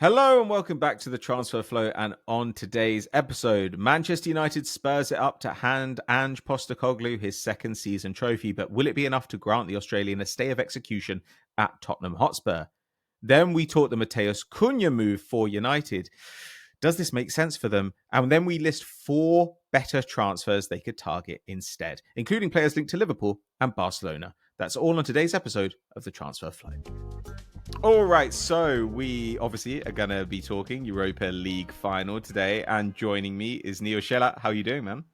Hello and welcome back to the Transfer Flow. And on today's episode, Manchester United spurs it up to hand Ange Postecoglou his second season trophy. But will it be enough to grant the Australian a stay of execution at Tottenham Hotspur? Then we talk the Matheus Cunha move for United. Does this make sense for them? And then we list 4 better transfers they could target instead, including players linked to Liverpool and Barcelona. That's all on today's episode of the Transfer Flow. All right, so we obviously are going to be talking Europa League final today, and joining me is Neel. How are you doing, man?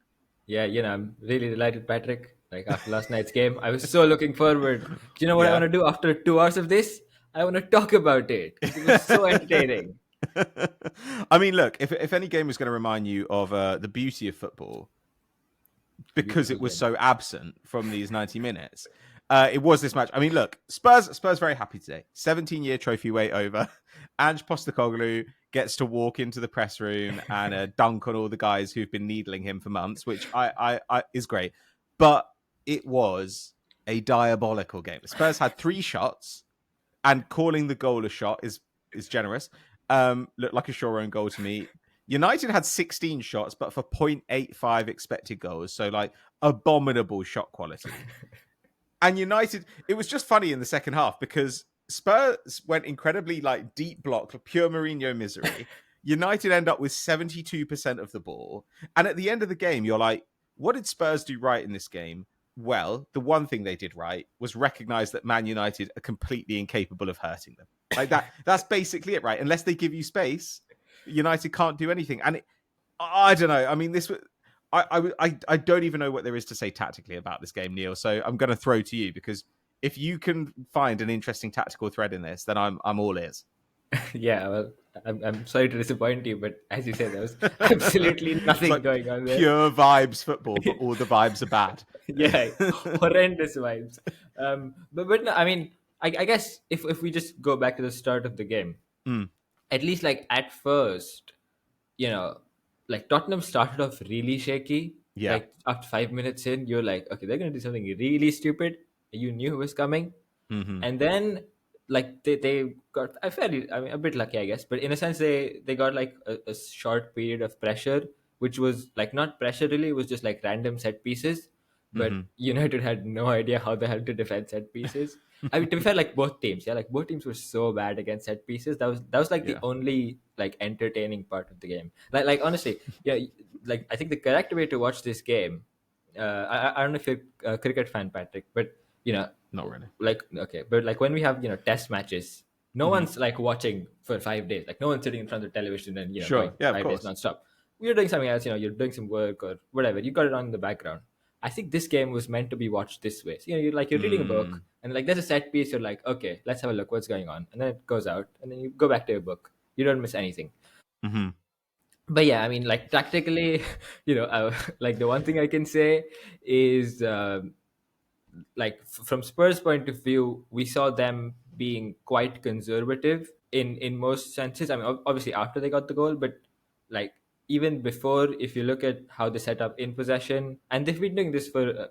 Yeah, I'm really delighted, Patrick. Like after last night's game, I was so looking forward. Do you know what I want to do after 2 hours of this? I want to talk about it. It was so entertaining. I mean, look, if any game was going to remind you of the beauty of football, because it was so absent from these 90 minutes, it was this match. I mean, look, Spurs very happy today. 17-year trophy wait over. Ange Postecoglou gets to walk into the press room and dunk on all the guys who've been needling him for months, which I is great. But it was a diabolical game. Spurs had 3 shots, and calling the goal a shot is generous. Looked like a sure own goal to me. United had 16 shots, but for 0.85 expected goals. So, like, abominable shot quality. And United, it was just funny in the second half because Spurs went incredibly, like, deep block, pure Mourinho misery. United end up with 72% of the ball. And at the end of the game, you're like, what did Spurs do right in this game? Well, the one thing they did right was recognize that Man United are completely incapable of hurting them. Like that's basically it, right? Unless they give you space, United can't do anything. And I don't know. I mean, this was... I don't even know what there is to say tactically about this game, Neel. So I'm going to throw to you because if you can find an interesting tactical thread in this, then I'm all ears. Yeah, well, I'm sorry to disappoint you, but as you said, there was absolutely nothing like going on there. Pure vibes football, but all the vibes are bad. Yeah, horrendous vibes. But no, I mean, I guess if we just go back to the start of the game, at least like at first, like Tottenham started off really shaky. Yeah. Like after 5 minutes in, you're like, okay, they're gonna do something really stupid. You knew it was coming, and then like they got a bit lucky, I guess, but in a sense they got like a short period of pressure, which was like not pressure really, it was just like random set pieces. But United had no idea how the hell to defend set pieces. I mean, to be fair, like both teams, like both teams were so bad against set pieces. That was like the only like entertaining part of the game. Like honestly, like I think the correct way to watch this game. I don't know if you're a cricket fan, Patrick, but not really. Like okay, but like when we have test matches, no one's like watching for 5 days. Like no one's sitting in front of the television and Sure. Yeah, 5 days nonstop. You're doing something else. You're doing some work or whatever. You got it on in the background. I think this game was meant to be watched this way. So, you're reading a book and like there's a set piece. You're like, okay, let's have a look. What's going on? And then it goes out, and then you go back to your book. You don't miss anything. But yeah, I mean, like tactically, like the one thing I can say is, like from Spurs' point of view, we saw them being quite conservative in most senses. I mean, obviously after they got the goal, but like even before, if you look at how they set up in possession, and they've been doing this for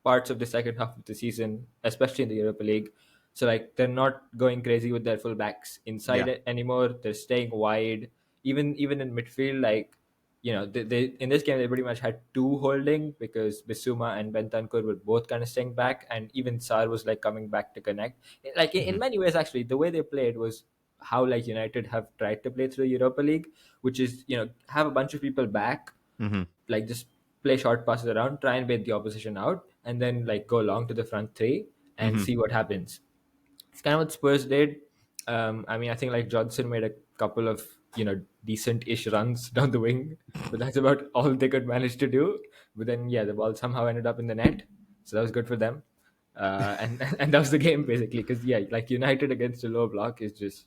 parts of the second half of the season, especially in the Europa League. So like they're not going crazy with their fullbacks inside it anymore. They're staying wide, even in midfield. Like they in this game they pretty much had 2 holding because Bissouma and Bentancur were both kind of staying back, and even Sarr was like coming back to connect. Like in many ways, actually, the way they played was how like United have tried to play through the Europa League, which is have a bunch of people back, like just play short passes around, try and bait the opposition out, and then like go long to the front 3 and see what happens. It's kind of what Spurs did. I mean, I think like Johnson made a couple of decent-ish runs down the wing, but that's about all they could manage to do. But then the ball somehow ended up in the net, so that was good for them. And and that was the game basically, because like United against a low block is just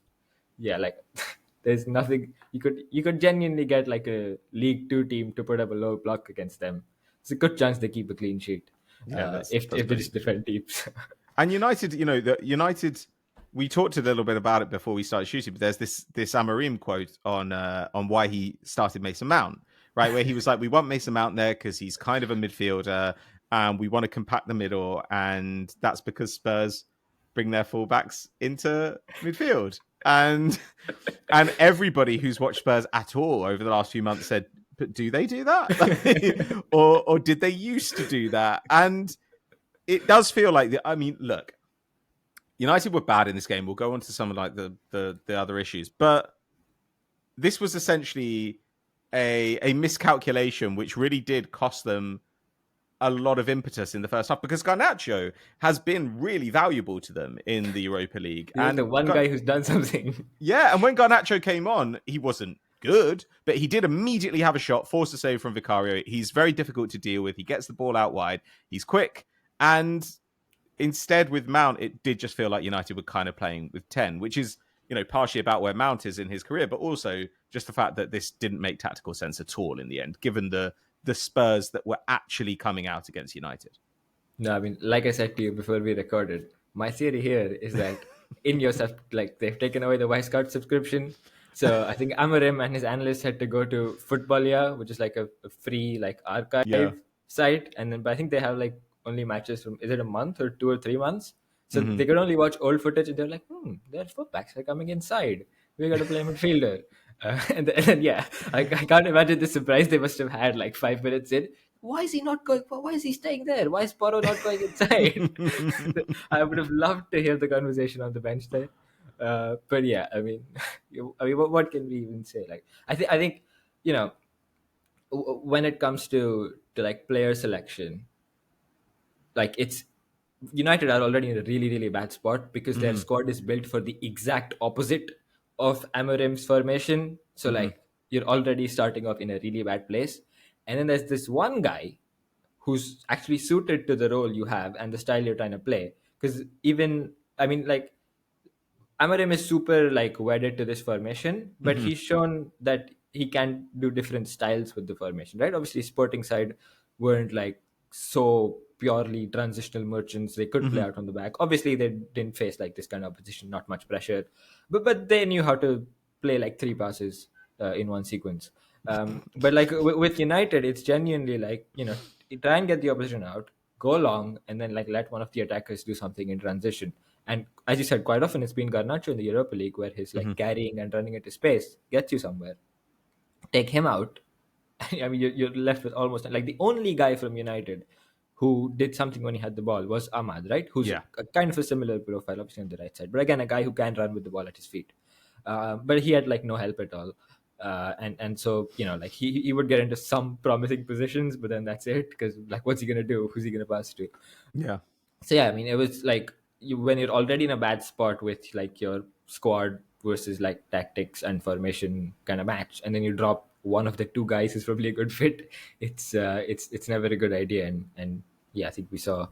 like there's nothing you could genuinely get like a League Two team to put up a low block against them. It's a good chance they keep a clean sheet if they just defend teams. And United, United, we talked a little bit about it before we started shooting, but there's this Amorim quote on why he started Mason Mount, right? Where he was like, we want Mason Mount there because he's kind of a midfielder and we want to compact the middle. And that's because Spurs bring their fullbacks into midfield. And everybody who's watched Spurs at all over the last few months said, but do they do that? or did they used to do that? And it does feel like, I mean, look, United were bad in this game. We'll go on to some of like the other issues. But this was essentially a miscalculation, which really did cost them a lot of impetus in the first half, because Garnacho has been really valuable to them in the Europa League. He's the one guy who's done something. Yeah, and when Garnacho came on, he wasn't good, but he did immediately have a shot, forced a save from Vicario. He's very difficult to deal with. He gets the ball out wide. He's quick. And instead with Mount, it did just feel like United were kind of playing with 10, which is, partially about where Mount is in his career, but also just the fact that this didn't make tactical sense at all in the end, given the Spurs that were actually coming out against United. No, I mean, like I said to you before we recorded, my theory here is that they've taken away the Wisecout subscription. So I think Amorim and his analysts had to go to Footballia, which is like a free archive site. But I think they have only matches from, is it a month or 2 or 3 months? So they could only watch old footage, and they're like, their fullbacks are coming inside. We got to play midfielder. And then, I can't imagine the surprise they must have had 5 minutes in. Why is he not going? Why is he staying there? Why is Porro not going inside? I would have loved to hear the conversation on the bench there. But yeah, I mean, what can we even say? I think, when it comes to player selection, it's United are already in a really, really bad spot because their squad is built for the exact opposite of Amorim's formation. So you're already starting off in a really bad place. And then there's this one guy who's actually suited to the role you have and the style you're trying to play. Because Amorim is super wedded to this formation, but he's shown that he can do different styles with the formation, right? Obviously, Sporting side weren't so purely transitional merchants. They could play out on the back. Obviously, they didn't face this kind of opposition, not much pressure, but they knew how to play 3 passes in one sequence. But with United, it's genuinely you try and get the opposition out, go long, and then let one of the attackers do something in transition. And as you said, quite often it's been Garnacho in the Europa League where his carrying and running into space gets you somewhere. Take him out. I mean, you're left with almost the only guy from United who did something when he had the ball was Ahmad, right? Who's a kind of a similar profile, obviously on the right side. But again, a guy who can run with the ball at his feet. But he had no help at all. And so, he would get into some promising positions, but then that's it. Because what's he going to do? Who's he going to pass to? Yeah. So, yeah, I mean, it was when you're already in a bad spot with your squad versus tactics and formation kind of match, and then you drop one of the 2 guys who's probably a good fit, it's never a good idea. And yeah, I think we saw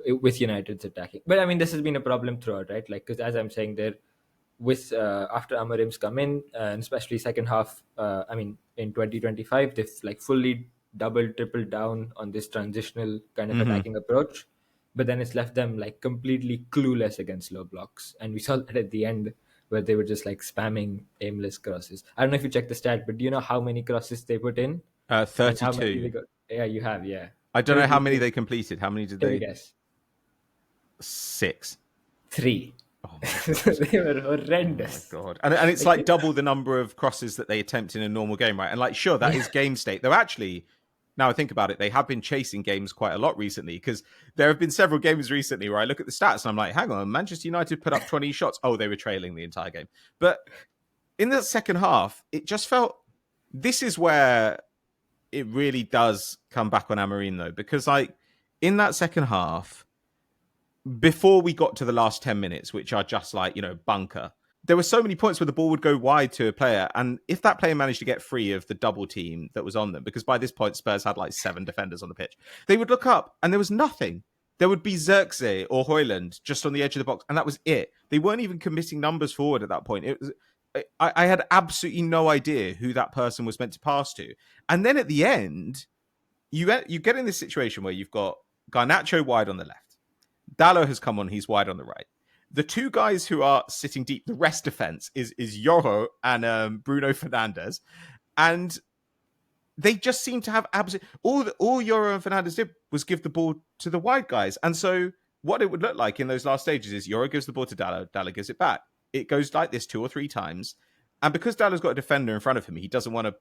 it with United's attacking. But I mean, this has been a problem throughout, right? Because as I'm saying, there with after Amorim's come in, and especially second half, in 2025, they've fully doubled, tripled down on this transitional kind of attacking approach. But then it's left them completely clueless against low blocks. And we saw that at the end where they were just spamming aimless crosses. I don't know if you checked the stat, but do you know how many crosses they put in? 32. Yeah, you have, yeah. I don't know how many they completed. How many did they? Guess. 6. 3. Oh they were horrendous. Oh my God. And it's double the number of crosses that they attempt in a normal game, right? And sure, that is game state. They're actually... Now I think about it, they have been chasing games quite a lot recently, because there have been several games recently where I look at the stats and I'm like, hang on, Manchester United put up 20 shots. Oh, they were trailing the entire game. But in the second half, it just felt, this is where it really does come back on Amorim though, because in that second half, before we got to the last 10 minutes, which are just bunker, there were so many points where the ball would go wide to a player. And if that player managed to get free of the double team that was on them, because by this point, Spurs had 7 defenders on the pitch, they would look up and there was nothing. There would be Zirkzee or Højlund just on the edge of the box. And that was it. They weren't even committing numbers forward at that point. It was, I had absolutely no idea who that person was meant to pass to. And then at the end, you get in this situation where you've got Garnacho wide on the left. Dalot has come on. He's wide on the right. The 2 guys who are sitting deep, the rest defense is Yoro and Bruno Fernandes. And they just seem to have absolutely... All Yoro and Fernandes did was give the ball to the wide guys. And so what it would look like in those last stages is Yoro gives the ball to Dalot, Dalot gives it back. it goes like this 2 or 3 times. And because Dalot's got a defender in front of him, he doesn't want to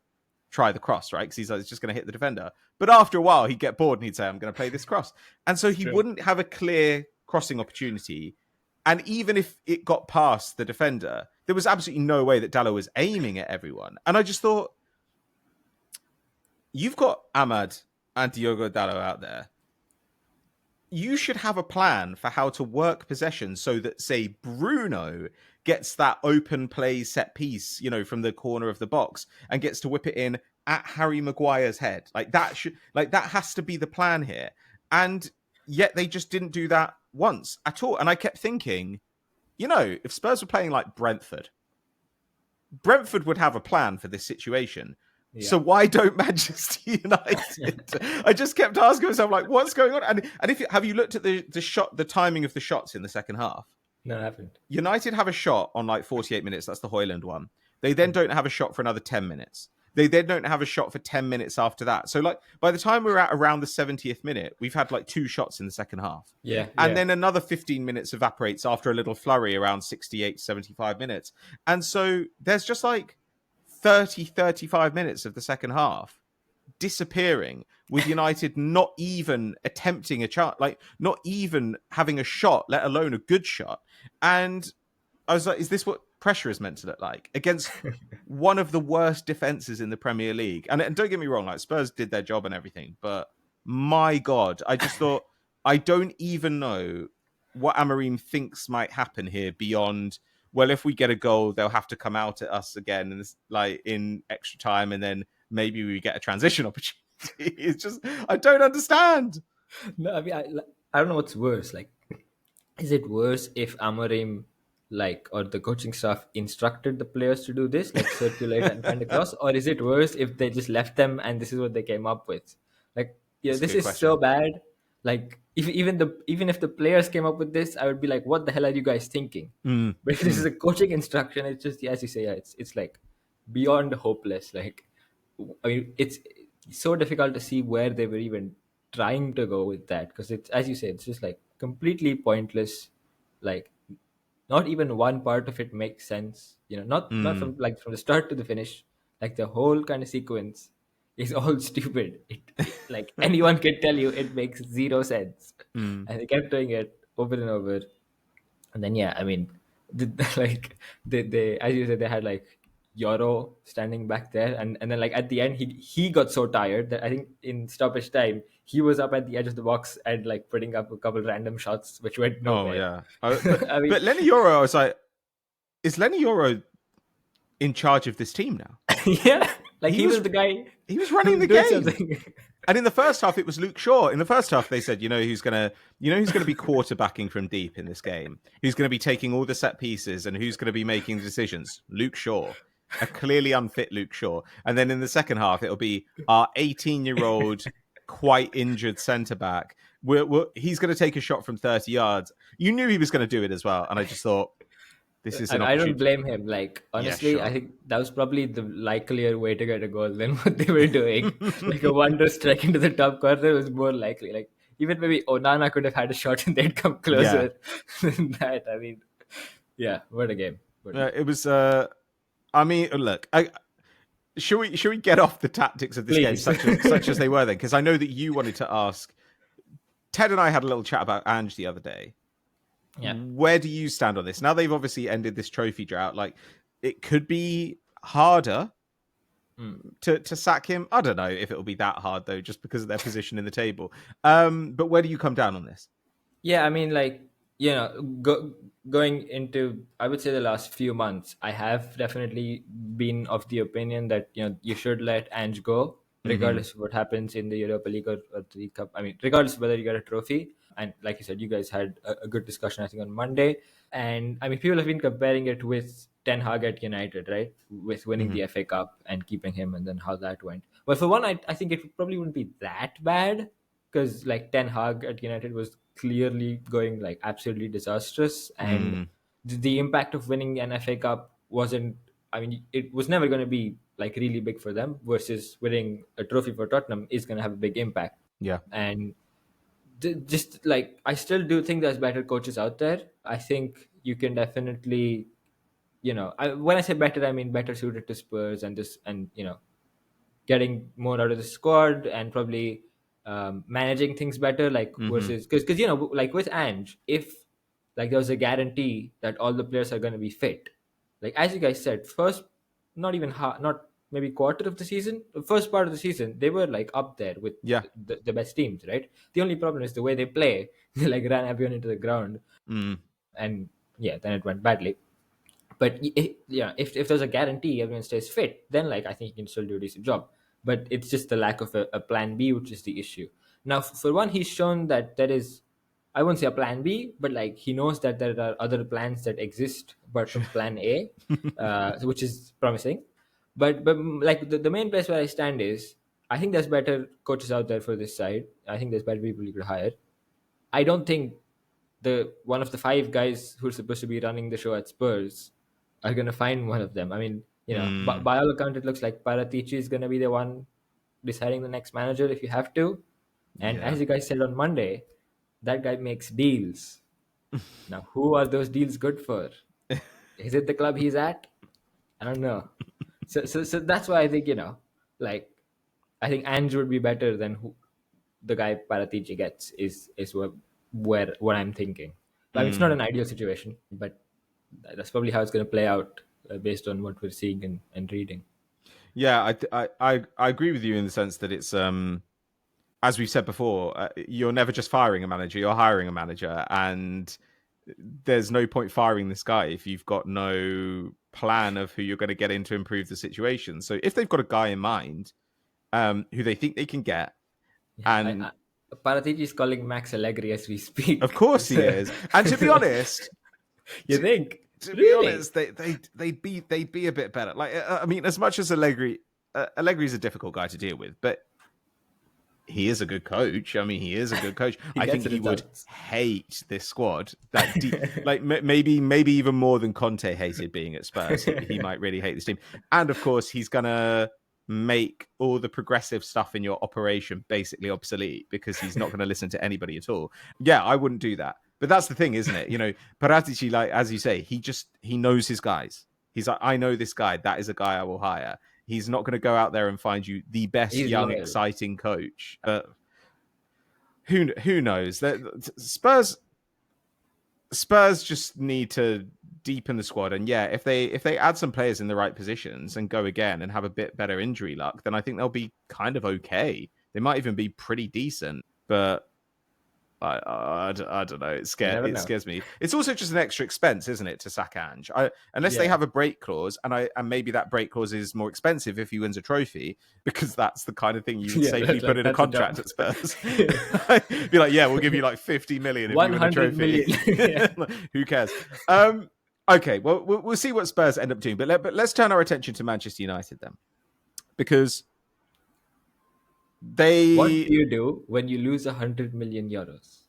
try the cross, right? Because he's like, it's just going to hit the defender. But after a while, he'd get bored and he'd say, I'm going to play this cross. And so he wouldn't have a clear crossing opportunity. And even if it got past the defender, there was absolutely no way that Dalot was aiming at everyone. And I just thought, you've got Ahmad and Diogo Dalot out there. You should have a plan for how to work possession so that, say, Bruno gets that open play set piece, from the corner of the box and gets to whip it in at Harry Maguire's head. That has to be the plan here. And yet they just didn't do that once at all. And I kept thinking, if Spurs were playing like Brentford would have a plan for this situation. Yeah. So why don't Manchester United? I just kept asking myself, like, what's going on? And have you looked at the timing of the shots in the second half? No, I haven't. United have a shot on like 48 minutes. That's the Højlund one. They then don't have a shot for another 10 minutes. They then don't have a shot for 10 minutes after that. So like by the time we're at around the 70th minute, we've had like 2 shots in the second half. Yeah. And then another 15 minutes evaporates after a little flurry around 68, 75 minutes. And so there's just like 35 minutes of the second half disappearing with United not even attempting a shot, like not even having a shot, let alone a good shot. And I was like, is this what pressure is meant to look like against one of the worst defenses in the Premier League? And don't get me wrong, like Spurs did their job and everything, but my God, I just thought, I don't even know what Amorim thinks might happen here beyond, well, if we get a goal, they'll have to come out at us again and like in extra time, and then maybe we get a transition opportunity. It's just, I don't understand. No, I mean, I don't know what's worse. Like, is it worse if Amorim, or the coaching staff instructed the players to do this, like circulate and find a cross, or is it worse if they just left them and this is what they came up with? Like, this is so bad. Like, even if the players came up with this, I would be like, what the hell are you guys thinking? But if this is a coaching instruction, it's just, as you say, it's like beyond hopeless. Like, I mean, it's so difficult to see where they were even trying to go with that, because it's, as you say, it's just like completely pointless. Like, not even one part of it makes sense. Not from the start to the finish. Like, the whole kind of sequence is all stupid. Like, anyone can tell you it makes zero sense. And they kept doing it over and over. And then, I mean, they as you said, they had like Yoro standing back there, and then like at the end he got so tired that I think in stoppage time he was up at the edge of the box and like putting up a couple random shots which went nowhere. But Lenny Yoro, I was like, is Lenny Yoro in charge of this team now? Yeah, like he was the guy. He was running the game. And in the first half, it was Luke Shaw. In the first half, they said, who's gonna be quarterbacking from deep in this game? Who's going to be taking all the set pieces and who's going to be making the decisions? Luke Shaw, a clearly unfit Luke Shaw. And then in the second half, it'll be our 18-year-old, quite injured centre back. He's going to take a shot from 30 yards. You knew he was going to do it as well, and I just thought, this is an opportunity. I don't blame him. Like, honestly, I think that was probably the likelier way to get a goal than what they were doing. Like, a wonder strike into the top corner was more likely. Like, even maybe Onana could have had a shot and they'd come closer than that. I mean, what a game. It was. I mean, look. Should we get off the tactics of this game, such as they were then? Because I know that you wanted to ask. Ted and I had a little chat about Ange the other day. Yeah. Where do you stand on this? Now they've obviously ended this trophy drought. Like, it could be harder to sack him. I don't know if it'll be that hard though, just because of their position in the table. But where do you come down on this? Yeah, I mean, like, going into, I would say, the last few months, I have definitely been of the opinion that you should let Ange go, regardless of what happens in the Europa League or the Cup. I mean, regardless of whether you get a trophy. And like you said, you guys had a good discussion, I think, on Monday. And I mean, people have been comparing it with Ten Hag at United, right? With winning the FA Cup and keeping him, and then how that went. But for one, I think it probably wouldn't be that bad, because like Ten Hag at United was clearly going like absolutely disastrous. And the impact of winning an FA Cup wasn't, I mean, it was never going to be like really big for them, versus winning a trophy for Tottenham is going to have a big impact. Yeah. And just like, I still do think there's better coaches out there. I think you can definitely when I say better, I mean better suited to Spurs and getting more out of the squad and probably managing things better, like versus because like with Ange, if like there was a guarantee that all the players are going to be fit, like as you guys said, first not maybe quarter of the season, the first part of the season they were like up there with Yeah. the best teams, right? The only problem is the way they play. They like ran everyone into the ground, and yeah, then it went badly. But if there's a guarantee everyone stays fit, then like I think he can still do a decent job. But it's just the lack of a plan B, which is the issue. Now, for one, he's shown that there is, I won't say a plan B, but like he knows that there are other plans that exist apart from plan A, which is promising. But like the main place where I stand is, I think there's better coaches out there for this side. I think there's better people you could hire. I don't think the one of the five guys who are supposed to be running the show at Spurs are going to find one of them. I mean, by all account, it looks like Paratici is going to be the one deciding the next manager if you have to. And Yeah. as you guys said on Monday, that guy makes deals. Now, who are those deals good for? Is it the club he's at? I don't know. So that's why I think like I think Ange would be better than the guy Paratici gets is what I'm thinking. I mean, it's not an ideal situation, but that's probably how it's going to play out based on what we're seeing and reading. Yeah, I agree with you in the sense that it's as we've said before, you're never just firing a manager, you're hiring a manager, and there's no point firing this guy if you've got no plan of who you're going to get in to improve the situation. So if they've got a guy in mind who they think they can get, and Paratici is calling Max Allegri as we speak. of course he is. And to be honest, you think? To Really? be honest, they'd be a bit better. Like I mean, as much as Allegri's a difficult guy to deal with, but he is a good coach. I mean, he is a good coach. I think he would hate this squad. Like maybe even more than Conte hated being at Spurs. He might really hate this team. And of course, he's gonna make all the progressive stuff in your operation basically obsolete because he's not going to listen to anybody at all. Yeah, I wouldn't do that. But that's the thing, isn't it? Paratici, like as you say, he knows his guys. He's like, I know this guy. That is a guy I will hire. He's not going to go out there and find you the best young, exciting coach. Who knows? Spurs just need to deepen the squad, and yeah, if they add some players in the right positions and go again and have a bit better injury luck, then I think they'll be kind of okay. They might even be pretty decent, but I don't know. It scares me. It's also just an extra expense, isn't it, to sack Ange? Unless they have a break clause, and maybe that break clause is more expensive if he wins a trophy, because that's the kind of thing you would safely put in a contract at Spurs. Be like, yeah, we'll give you like 50 million if you win a trophy. Who cares? Okay, well, we'll see what Spurs end up doing, but let's turn our attention to Manchester United then, because what do you do when you lose 100 million euros?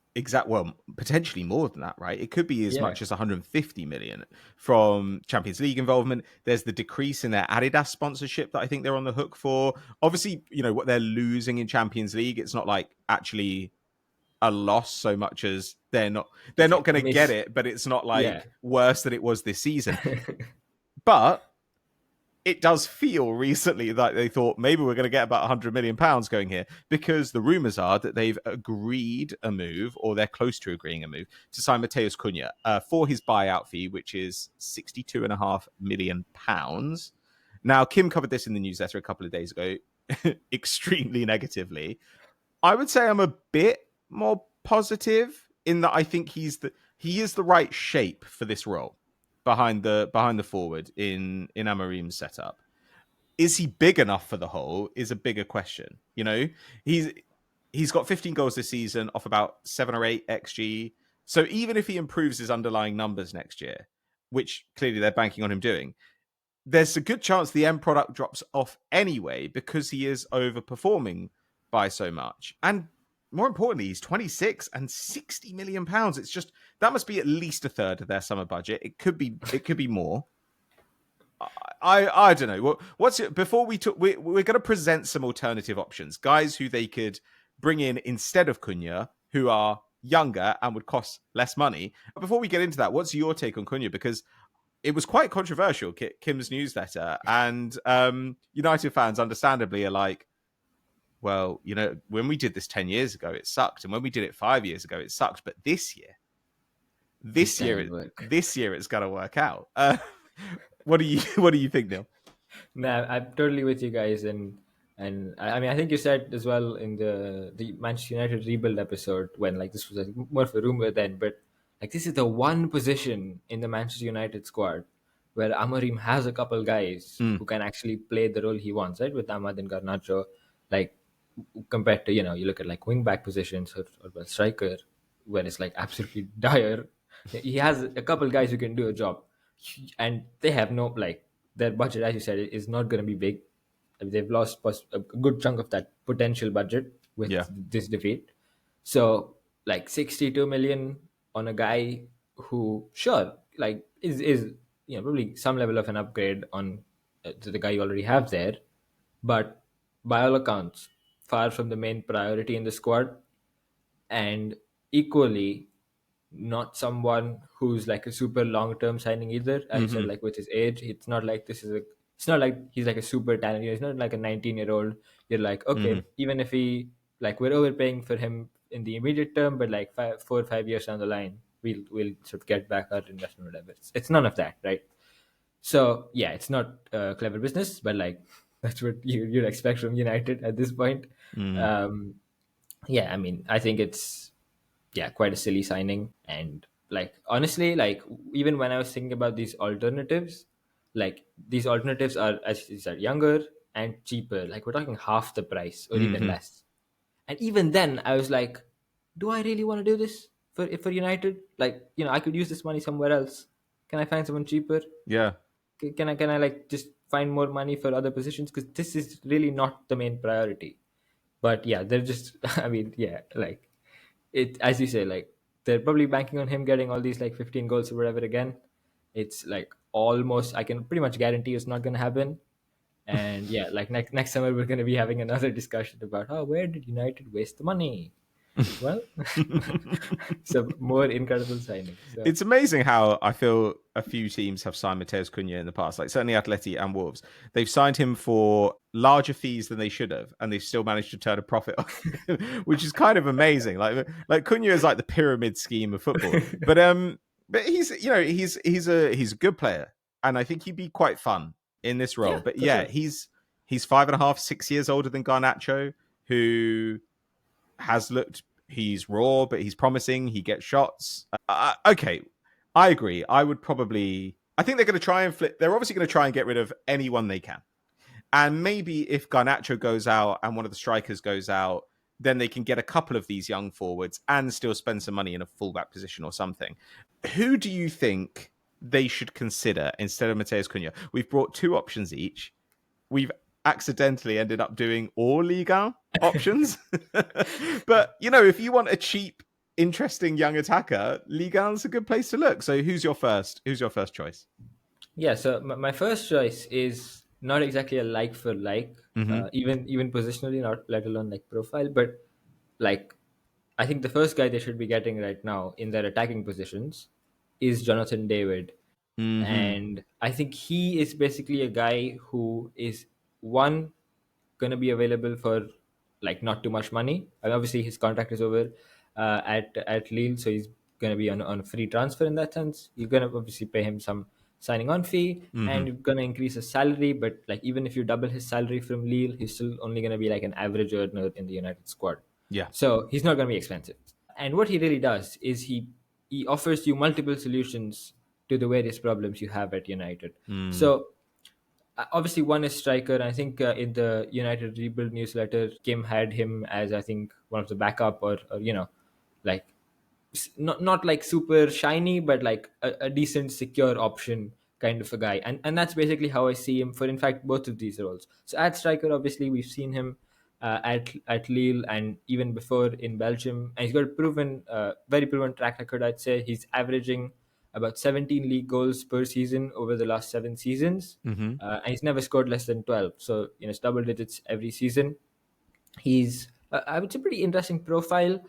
Well, potentially more than that, right? It could be as much as 150 million from Champions League involvement. There's the decrease in their Adidas sponsorship that I think they're on the hook for. Obviously, what they're losing in Champions League, it's not like actually a loss so much as they're not going to get it, but it's not like worse than it was this season. But it does feel recently like they thought maybe we're going to get about £100 million going here, because the rumours are that they've agreed a move, or they're close to agreeing a move, to sign Matheus Cunha for his buyout fee, which is £62.5 million. Now, Kim covered this in the newsletter a couple of days ago, extremely negatively. I would say I'm a bit more positive in that I think he is the right shape for this role. Behind the forward in Amorim's setup. Is he big enough for the whole is a bigger question. He's got 15 goals this season off about 7 or 8 XG. So even if he improves his underlying numbers next year, which clearly they're banking on him doing, there's a good chance the end product drops off anyway because he is overperforming by so much. And more importantly, he's 26 and £60 million. It's just, that must be at least a third of their summer budget. It could be more. I don't know. What's it? Before we're going to present some alternative options, guys who they could bring in instead of Cunha, who are younger and would cost less money. Before we get into that, what's your take on Cunha? Because it was quite controversial, Kim's newsletter, and United fans understandably are like, well, when we did this 10 years ago, it sucked, and when we did it 5 years ago, it sucked, but this year it's gonna work out. What do you think, Neil? No, I'm totally with you guys, and I mean, I think you said as well in the Manchester United rebuild episode when like this was like more of a rumor then, but like this is the one position in the Manchester United squad where Amorim has a couple guys who can actually play the role he wants, right? With Ahmad and Garnacho, like compared to you look at like wing back positions or well, striker, where it's like absolutely dire. He has a couple guys who can do a job, and they have no like their budget, as you said, is not going to be big. I mean, they've lost a good chunk of that potential budget with Yeah. this defeat. So, like 62 million on a guy who, sure, like is probably some level of an upgrade on to the guy you already have there, but by all accounts, far from the main priority in the squad, and equally not someone who's like a super long term signing either. As you said, like with his age, it's not like it's not like he's like a super talent. He's not like a 19-year-old. You're like, okay, even if he like we're overpaying for him in the immediate term, but like 4 or 5 years down the line, we'll sort of get back our investment, whatever. It's none of that, right? So yeah, it's not clever business, but like that's what you'd expect from United at this point. Um, yeah, I mean, I think it's quite a silly signing, and like honestly, like even when I was thinking about these alternatives, like these alternatives are, as you said, younger and cheaper. Like we're talking half the price or even less. And even then, I was like, do I really want to do this for United? Like I could use this money somewhere else. Can I find someone cheaper? Yeah. Can I like just find more money for other positions, because this is really not the main priority. But yeah, they're just I mean, yeah, like it, as you say, like they're probably banking on him getting all these like 15 goals or whatever again. It's like almost, I can pretty much guarantee it's not going to happen. And yeah, like next summer we're going to be having another discussion about, oh, where did United waste the money? Well, some more incredible signings. So It's amazing how I feel a few teams have signed Matheus Cunha in the past, like certainly Atleti and Wolves. They've signed him for larger fees than they should have, and they've still managed to turn a profit off him, which is kind of amazing. Like Cunha is like the pyramid scheme of football. But he's he's a good player, and I think he'd be quite fun in this role. yeah, But for yeah, sure. he's 5.5, 6 years older than Garnacho, who has looked, he's raw, but he's promising. He gets shots. Okay, I agree. I think they're going to try and flip. They're obviously going to try and get rid of anyone they can. And maybe if Garnacho goes out and one of the strikers goes out, then they can get a couple of these young forwards and still spend some money in a fullback position or something. Who do you think they should consider instead of Matheus Cunha? We've brought two options each. We've accidentally ended up doing all Liga options. But, if you want a cheap, interesting young attacker, Liga's a good place to look. So who's your first choice? Yeah, so my first choice is not exactly a like for like, Mm-hmm. even positionally, not let alone like profile, but like I think the first guy they should be getting right now in their attacking positions is Jonathan David. Mm-hmm. And I think he is basically a guy who is one going to be available for like not too much money. And obviously his contract is over at Lille, so he's going to be on a free transfer in that sense. You're going to obviously pay him some signing on fee, Mm-hmm. and you're going to increase his salary. But like even if you double his salary from Lille, he's still only going to be like an average earner in the United squad. Yeah. So he's not going to be expensive. And what he really does is he offers you multiple solutions to the various problems you have at United. Mm. So obviously one is striker. I think in the United rebuild newsletter, Kim had him as I think one of the backup, or like not like super shiny, but like a decent secure option kind of a guy. And that's basically how I see him for in fact both of these roles. So at striker, obviously we've seen him at Lille and even before in Belgium, and he's got a very proven track record. I'd say he's averaging about 17 league goals per season over the last 7 seasons, Mm-hmm. and he's never scored less than 12. So it's double digits every season. He's I would say pretty interesting profile,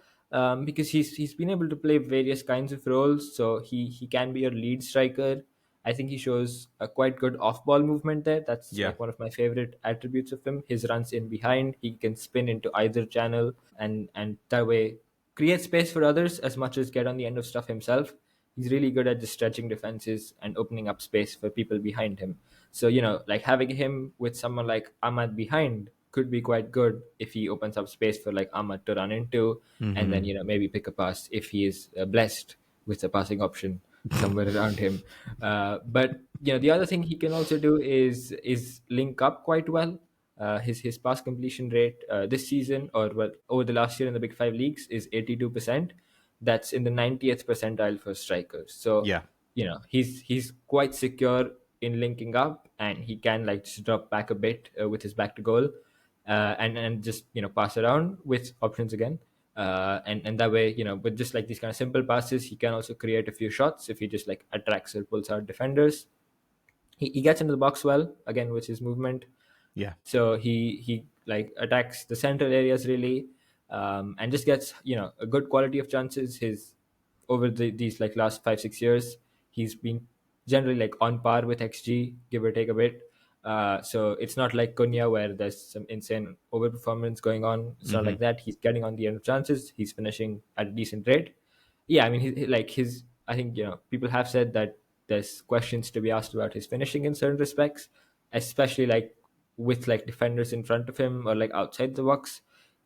because he's been able to play various kinds of roles. So he can be a lead striker, I think he shows a quite good off-ball movement there. That's Yeah. like one of my favorite attributes of him. His runs in behind, he can spin into either channel, and that way create space for others as much as get on the end of stuff himself. He's really good at just stretching defenses and opening up space for people behind him. So, like having him with someone like Ahmad behind could be quite good if he opens up space for like Ahmad to run into, and then, maybe pick a pass if he is blessed with a passing option somewhere around him. But the other thing he can also do is link up quite well. His pass completion rate this season, or well, over the last year in the Big Five leagues, is 82%. That's in the 90th percentile for strikers. So Yeah. he's quite secure in linking up, and he can like just drop back a bit with his back to goal, and just pass around with options again. And that way, with just like these kind of simple passes, he can also create a few shots if he just like attracts or pulls out defenders. He gets into the box well again with his movement. Yeah. So he like attacks the central areas really, and just gets a good quality of chances. His over these like last 5-6 years, he's been generally like on par with XG, give or take a bit. So it's not like Cunha where there's some insane overperformance going on. It's not like that. He's getting on the end of chances. He's finishing at a decent rate. Yeah, I mean, like his. I think people have said that there's questions to be asked about his finishing in certain respects, especially like with like defenders in front of him or like outside the box.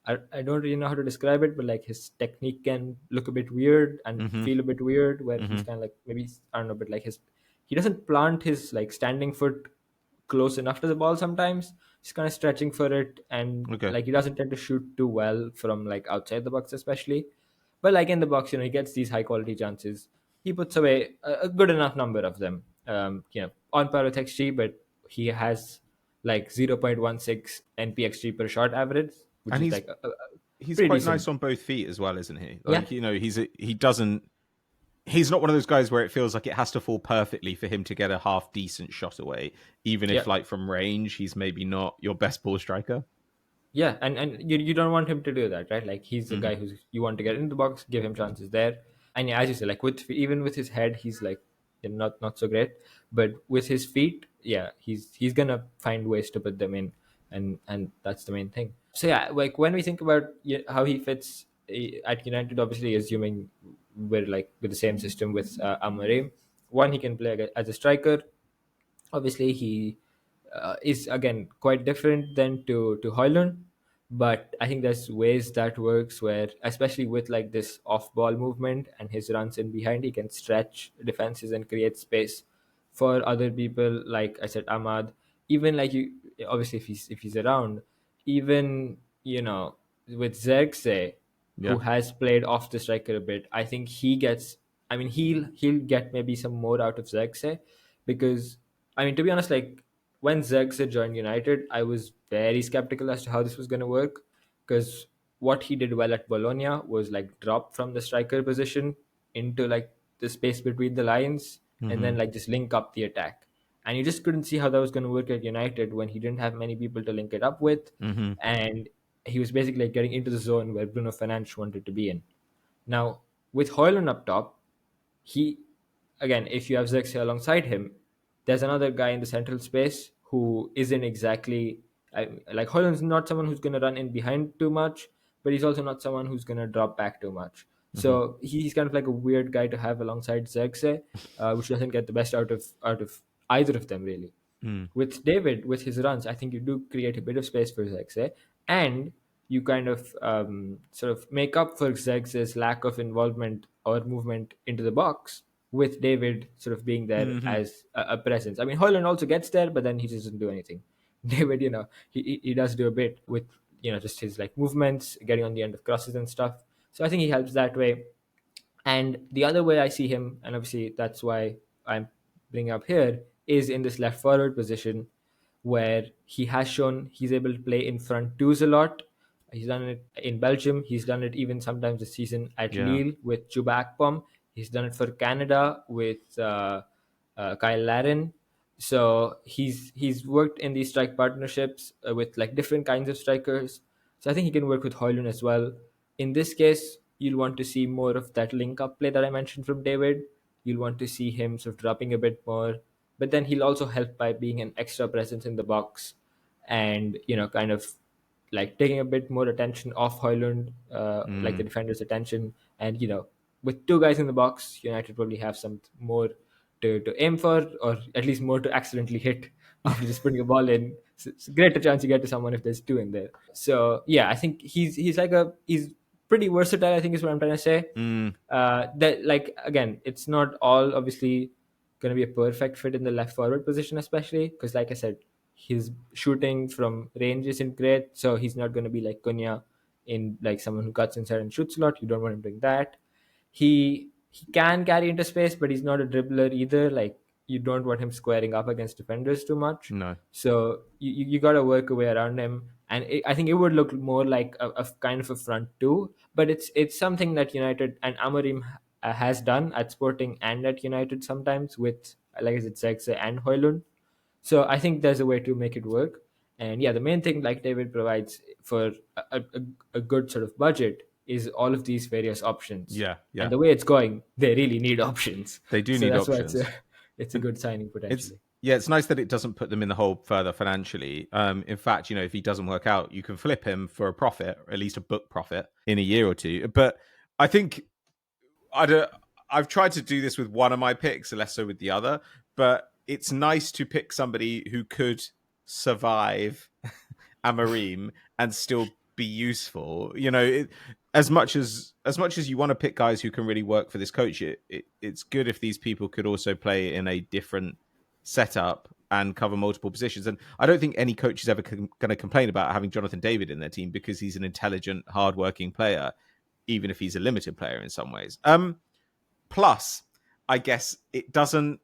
I don't really know how to describe it, but like his technique can look a bit weird and feel a bit weird, where he's kind of like maybe I don't know, but like he doesn't plant his like standing foot close enough to the ball sometimes. He's kind of stretching for it, and Okay. like he doesn't tend to shoot too well from like outside the box, especially. But like in the box, he gets these high quality chances. He puts away a good enough number of them. On par with XG, but he has like 0.16 NPXG per shot average, which And is like a he's pretty quite decent. nice on both feet as well, isn't he? Yeah, Like, he's not one of those guys where it feels like it has to fall perfectly for him to get a half decent shot away, even yeah. if like from range he's maybe not your best ball striker. Yeah, and you don't want him to do that, right? Like he's the guy who's you want to get in the box, give him chances there. And yeah, as you say, like with even with his head, he's like not so great, but with his feet, yeah, he's gonna find ways to put them in, and that's the main thing. So yeah, like when we think about how he fits at United, obviously assuming we're like with the same system with Amorim, one, he can play as a striker. Obviously, he is again quite different than to Hoyland, but I think there's ways that works where, especially with like this off-ball movement and his runs in behind, he can stretch defenses and create space for other people. Like I said, Ahmad, even like you, obviously if he's around, even with Zirkzee, who Yeah. has played off the striker a bit, I think he gets. I mean, he'll get maybe some more out of Zirkzee because I mean, to be honest, like when Zirkzee joined United, I was very skeptical as to how this was going to work because what he did well at Bologna was like drop from the striker position into like the space between the lines and then like just link up the attack. And you just couldn't see how that was going to work at United when he didn't have many people to link it up with. And he was basically like getting into the zone where Bruno Fernandes wanted to be in. Now, with Hoyland up top, he again, if you have Zirkzee alongside him, there's another guy in the central space who isn't exactly like Hoyland's not someone who's going to run in behind too much, but he's also not someone who's going to drop back too much. So he's kind of like a weird guy to have alongside Zirkzee, which doesn't get the best out of either of them really. With David, with his runs, I think you do create a bit of space for Zirkzee, and you kind of sort of make up for Zirkzee's lack of involvement or movement into the box with David sort of being there as a presence. I mean, Hoyland also gets there, but then he doesn't do anything. David, he does do a bit with just his like movements, getting on the end of crosses and stuff. So I think he helps that way. And the other way I see him, and obviously that's why I'm bringing up here, is in this left forward position where he has shown he's able to play in front twos a lot. He's done it in Belgium. He's done it even sometimes this season at Yeah. Lille with Chuba Akpom. He's done it for Canada with Kyle Larin. So he's worked in these strike partnerships with like different kinds of strikers. So I think he can work with Hoyland as well. In this case, you'll want to see more of that link up play that I mentioned from David. You'll want to see him sort of dropping a bit more, but then he'll also help by being an extra presence in the box, and kind of like taking a bit more attention off Højlund, like the defender's attention. And with two guys in the box, United probably have some more to aim for, or at least more to accidentally hit after just putting a ball in. It's a greater chance you get to someone if there's two in there. So yeah, I think he's pretty versatile, I think is what I'm trying to say. That, like, again, it's not all obviously going to be a perfect fit in the left forward position, especially because, like I said, his shooting from range isn't great, so he's not going to be like Cunha in like someone who cuts inside and shoots a lot. You don't want him doing that. He can carry into space, but he's not a dribbler either. Like, you don't want him squaring up against defenders too much. No. So you got to work a way around him, and I think it would look more like a kind of a front two. But it's something that United and Amorim has done at Sporting and at United sometimes with, like I said, Zirkzee and Højlund. So I think there's a way to make it work. And yeah, the main thing, like David provides for a good sort of budget, is all of these various options. Yeah. And the way it's going, they really need options. They do So need that's options. why it's a good signing potentially. It's nice that it doesn't put them in the hole further financially. In fact, if he doesn't work out, you can flip him for a profit, or at least a book profit, in a year or two. But I think I've tried to do this with one of my picks, less so with the other. But it's nice to pick somebody who could survive Amorim and still be useful. As much as you want to pick guys who can really work for this coach, it's good if these people could also play in a different setup and cover multiple positions. And I don't think any coach is ever going to complain about having Jonathan David in their team, because he's an intelligent, hardworking player, even if he's a limited player in some ways. Plus, I guess it doesn't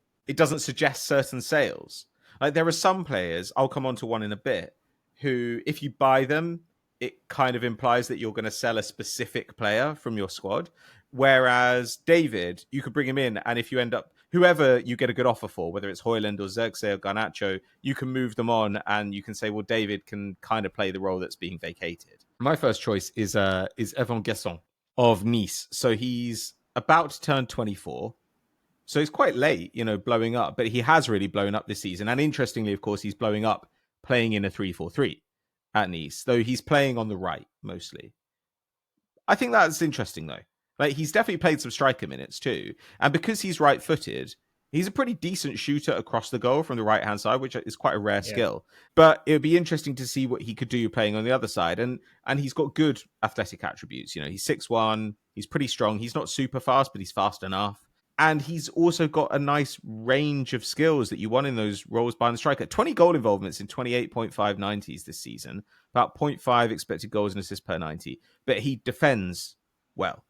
suggest certain sales. Like, there are some players, I'll come on to one in a bit, who, if you buy them, it kind of implies that you're going to sell a specific player from your squad. Whereas David, you could bring him in, and if you end up, whoever you get a good offer for, whether it's Højlund or Zirkzee or Garnacho, you can move them on, and you can say, well, David can kind of play the role that's being vacated. My first choice is Evann Guessand of Nice. So he's about to turn 24. So he's quite late, blowing up, but he has really blown up this season. And interestingly, of course, he's blowing up playing in a 3-4-3 at Nice, though he's playing on the right mostly. I think that's interesting, though. Like, he's definitely played some striker minutes too. And because he's right-footed, he's a pretty decent shooter across the goal from the right-hand side, which is quite a rare skill. But it would be interesting to see what he could do playing on the other side. And he's got good athletic attributes. He's 6'1", he's pretty strong. He's not super fast, but he's fast enough. And he's also got a nice range of skills that you want in those roles behind the striker. 20 goal involvements in 28.5 90s this season, about 0.5 expected goals and assists per 90. But he defends well.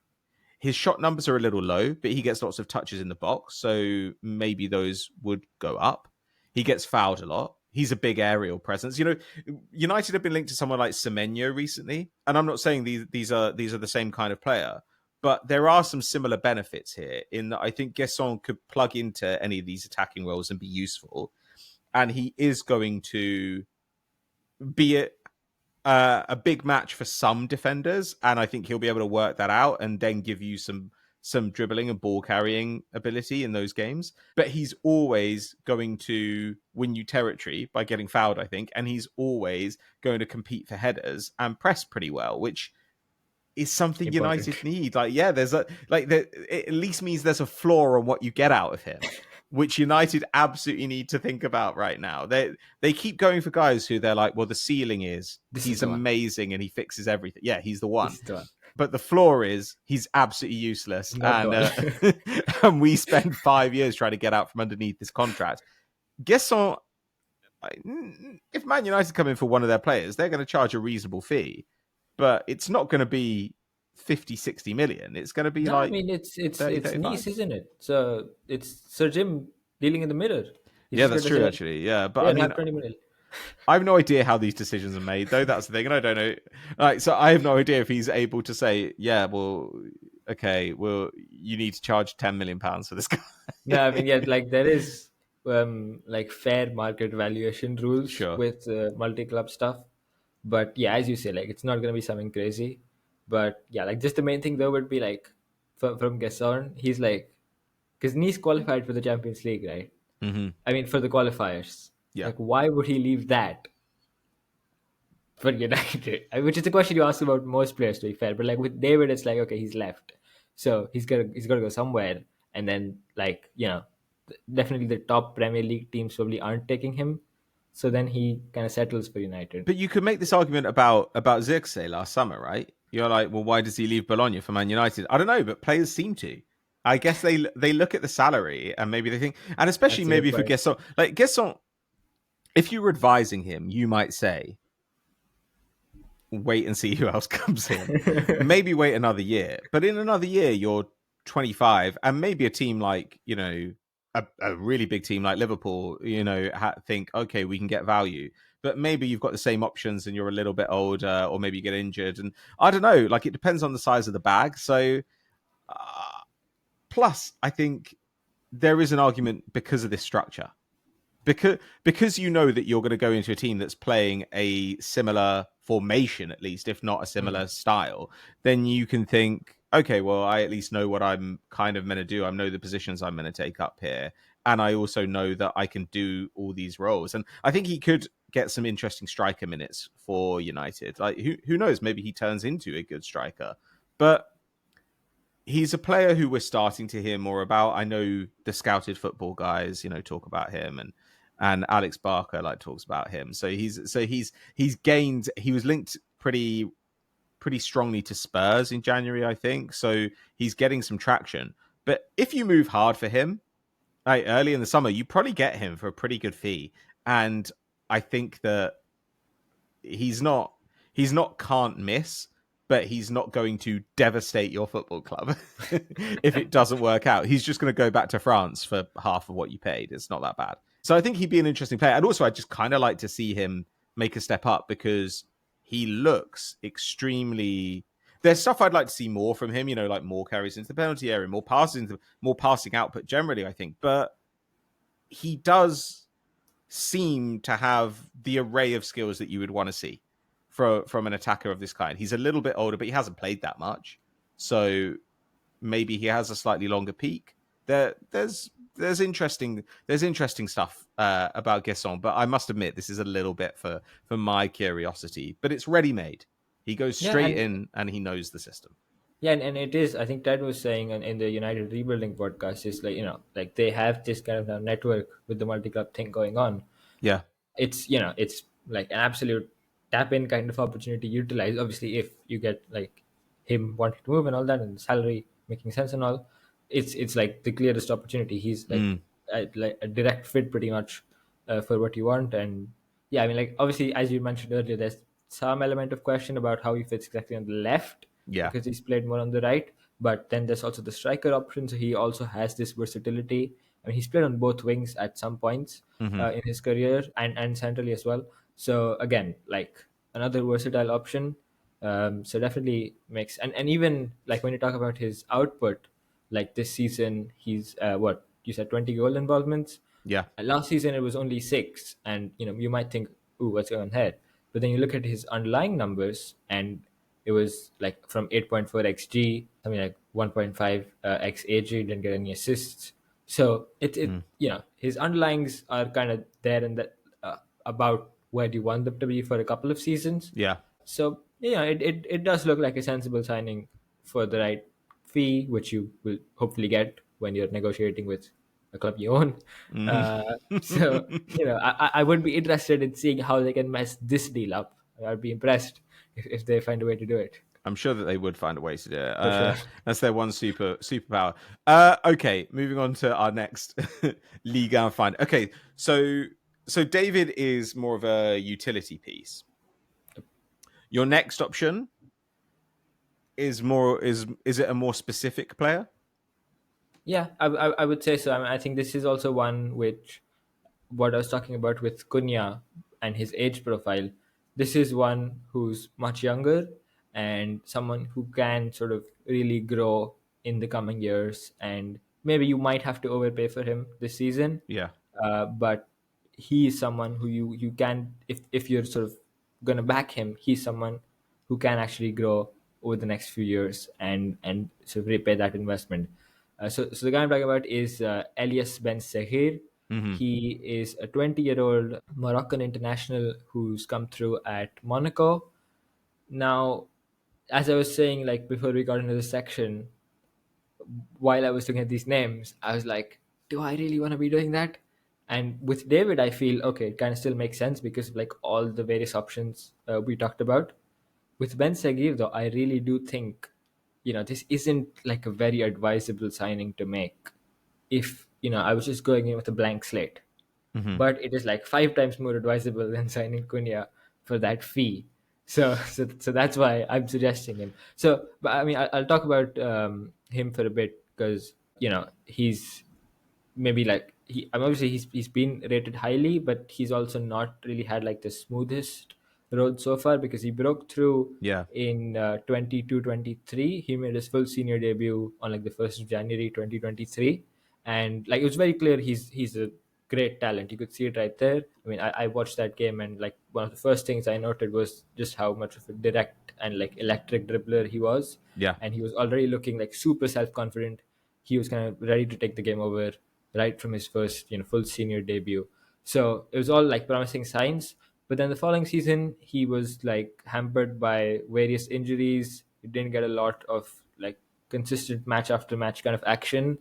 His shot numbers are a little low, but he gets lots of touches in the box, so maybe those would go up. He gets fouled a lot. He's a big aerial presence. United have been linked to someone like Semenyo recently, and I'm not saying these are the same kind of player, but there are some similar benefits here in that I think Guessand could plug into any of these attacking roles and be useful. And he is going to be a big match for some defenders. And I think he'll be able to work that out and then give you some dribbling and ball carrying ability in those games. But he's always going to win you territory by getting fouled, I think. And he's always going to compete for headers and press pretty well, which is something Important. United need. It at least means there's a floor on what you get out of him, which United absolutely need to think about right now. They keep going for guys who they're like, well, the ceiling is he's amazing and he fixes everything. Yeah, he's the one. But the floor is he's absolutely useless. And we spend 5 years trying to get out from underneath this contract. Guessand, if Man United come in for one of their players, they're going to charge a reasonable fee. But it's not going to be 50, 60 million. It's going to be it's 30, Nice, isn't it? So it's Sir Jim dealing in the mirror. Yeah, that's true, actually. Yeah, but I mean, 20 million. I have no idea how these decisions are made, though. That's the thing, and I don't know. So I have no idea if he's able to say, "Yeah, well, okay, well, you need to charge £10 million for this guy." No, I mean, there is fair market valuation rules with multi-club stuff. But yeah, as you say, it's not going to be something crazy. But yeah, just the main thing though would be from Guessand, he's because Nice qualified for the Champions League, right? I mean, for the qualifiers. Yeah. Like, why would he leave that for United? Which is a question you ask about most players, to be fair. But like with David, it's like, okay, he's left, so he's got to go somewhere, and then like definitely the top Premier League teams probably aren't taking him, so then he kind of settles for United. But you could make this argument about Zirkzee last summer, right? You're like, well, why does he leave Bologna for Man United? I don't know, but players seem to. I guess they look at the salary and maybe they think, and especially That's a good maybe for point. Guessand, like Guessand, if you were advising him, you might say, wait and see who else comes in. Maybe wait another year. But in another year, you're 25, and maybe a team like, a really big team like Liverpool, think, okay, we can get value. But maybe you've got the same options and you're a little bit older, or maybe you get injured. And I don't know, like it depends on the size of the bag. So, plus, I think there is an argument because of this structure. Because you know that you're going to go into a team that's playing a similar formation, at least, if not a similar style, then you can think, okay, well, I at least know what I'm kind of meant to do. I know the positions I'm going to take up here. And I also know that I can do all these roles. And I think he could get some interesting striker minutes for United. Like, who knows? Maybe he turns into a good striker. But he's a player who we're starting to hear more about. I know the scouted football guys, talk about him, and Alex Barker talks about him. So he's gained. He was linked pretty strongly to Spurs in January, I think. So he's getting some traction. But if you move hard for him, like early in the summer, you probably get him for a pretty good fee. And I think that he's not can't miss, but he's not going to devastate your football club if it doesn't work out. He's just going to go back to France for half of what you paid. It's not that bad. So I think he'd be an interesting player. And also, I just kind of like to see him make a step up because he looks extremely... There's stuff I'd like to see more from him, like more carries into the penalty area, more passing output generally, I think. But he does seem to have the array of skills that you would want to see from an attacker of this kind. He's a little bit older, but he hasn't played that much. So maybe he has a slightly longer peak. There's interesting stuff about Guessand, but I must admit this is a little bit for my curiosity. But it's ready made. He goes straight in and he knows the system. Yeah, and it is. I think Ted was saying in the United Rebuilding podcast is like like they have this kind of now network with the multi club thing going on. Yeah, it's like an absolute tap in kind of opportunity utilized. Obviously, if you get like him wanting to move and all that, and the salary making sense and all, it's like the clearest opportunity. He's like a direct fit pretty much for what you want. And yeah, I mean, like obviously, as you mentioned earlier, there's some element of question about how he fits exactly on the left yeah, because he's played more on the right. But then there's also the striker option, so he also has this versatility. I mean, he's played on both wings at some points in his career and centrally as well. So again, like another versatile option. So definitely makes and even like when you talk about his output, like this season, he's what you said, 20 goal involvements. yeah. Last season it was only 6, and you might think, "Ooh, what's going on here?" But then you look at his underlying numbers, and it was like from 8.4 xg, something like 1.5 xag. Didn't get any assists, so his underlyings are kind of there and that about where you want them to be for a couple of seasons. Yeah. So it does look like a sensible signing for the right fee, which you will hopefully get when you're negotiating with a club you own. So I would be interested in seeing how they can mess this deal up. I'd be impressed if they find a way to do it. I'm sure that they would find a way to do it. For sure. That's their one superpower. Okay, moving on to our next Ligue 1 find. Okay, so David is more of a utility piece. Your next option is it a more specific player? Yeah, I would say so. I mean, I think this is also one which what I was talking about with Cunha and his age profile. This is one who's much younger and someone who can sort of really grow in the coming years. And maybe you might have to overpay for him this season, Yeah. but he is someone who you can, if you're sort of going to back him, he's someone who can actually grow over the next few years and sort of repay that investment. So the guy I'm talking about is Eliesse Ben Seghir. Hmm. He is a 20-year-old Moroccan international who's come through at Monaco. Now, as I was saying, like before we got into this section, while I was looking at these names, I was like, do I really want to be doing that? And with David, I feel okay, it kind of still makes sense because of like all the various options we talked about. With Ben Seghir, though, I really do think, this isn't like a very advisable signing to make if, I was just going in with a blank slate. Hmm. But it is like 5 times more advisable than signing Cunha for that fee. So that's why I'm suggesting him. So, but I mean, I'll talk about him for a bit because he's maybe like I'm obviously he's been rated highly, but he's also not really had like the smoothest road so far because he broke through Yeah. in 22-23. He made his full senior debut on like the 1st of January 2023, and like it was very clear he's a great talent. You could see it right there. I mean, I watched that game, and like one of the first things I noted was just how much of a direct and like electric dribbler he was, Yeah. and he was already looking like super self confident. He was kind of ready to take the game over right from his first full senior debut. So it was all like promising signs. But then the following season, he was like hampered by various injuries. He didn't get a lot of like consistent match after match kind of action.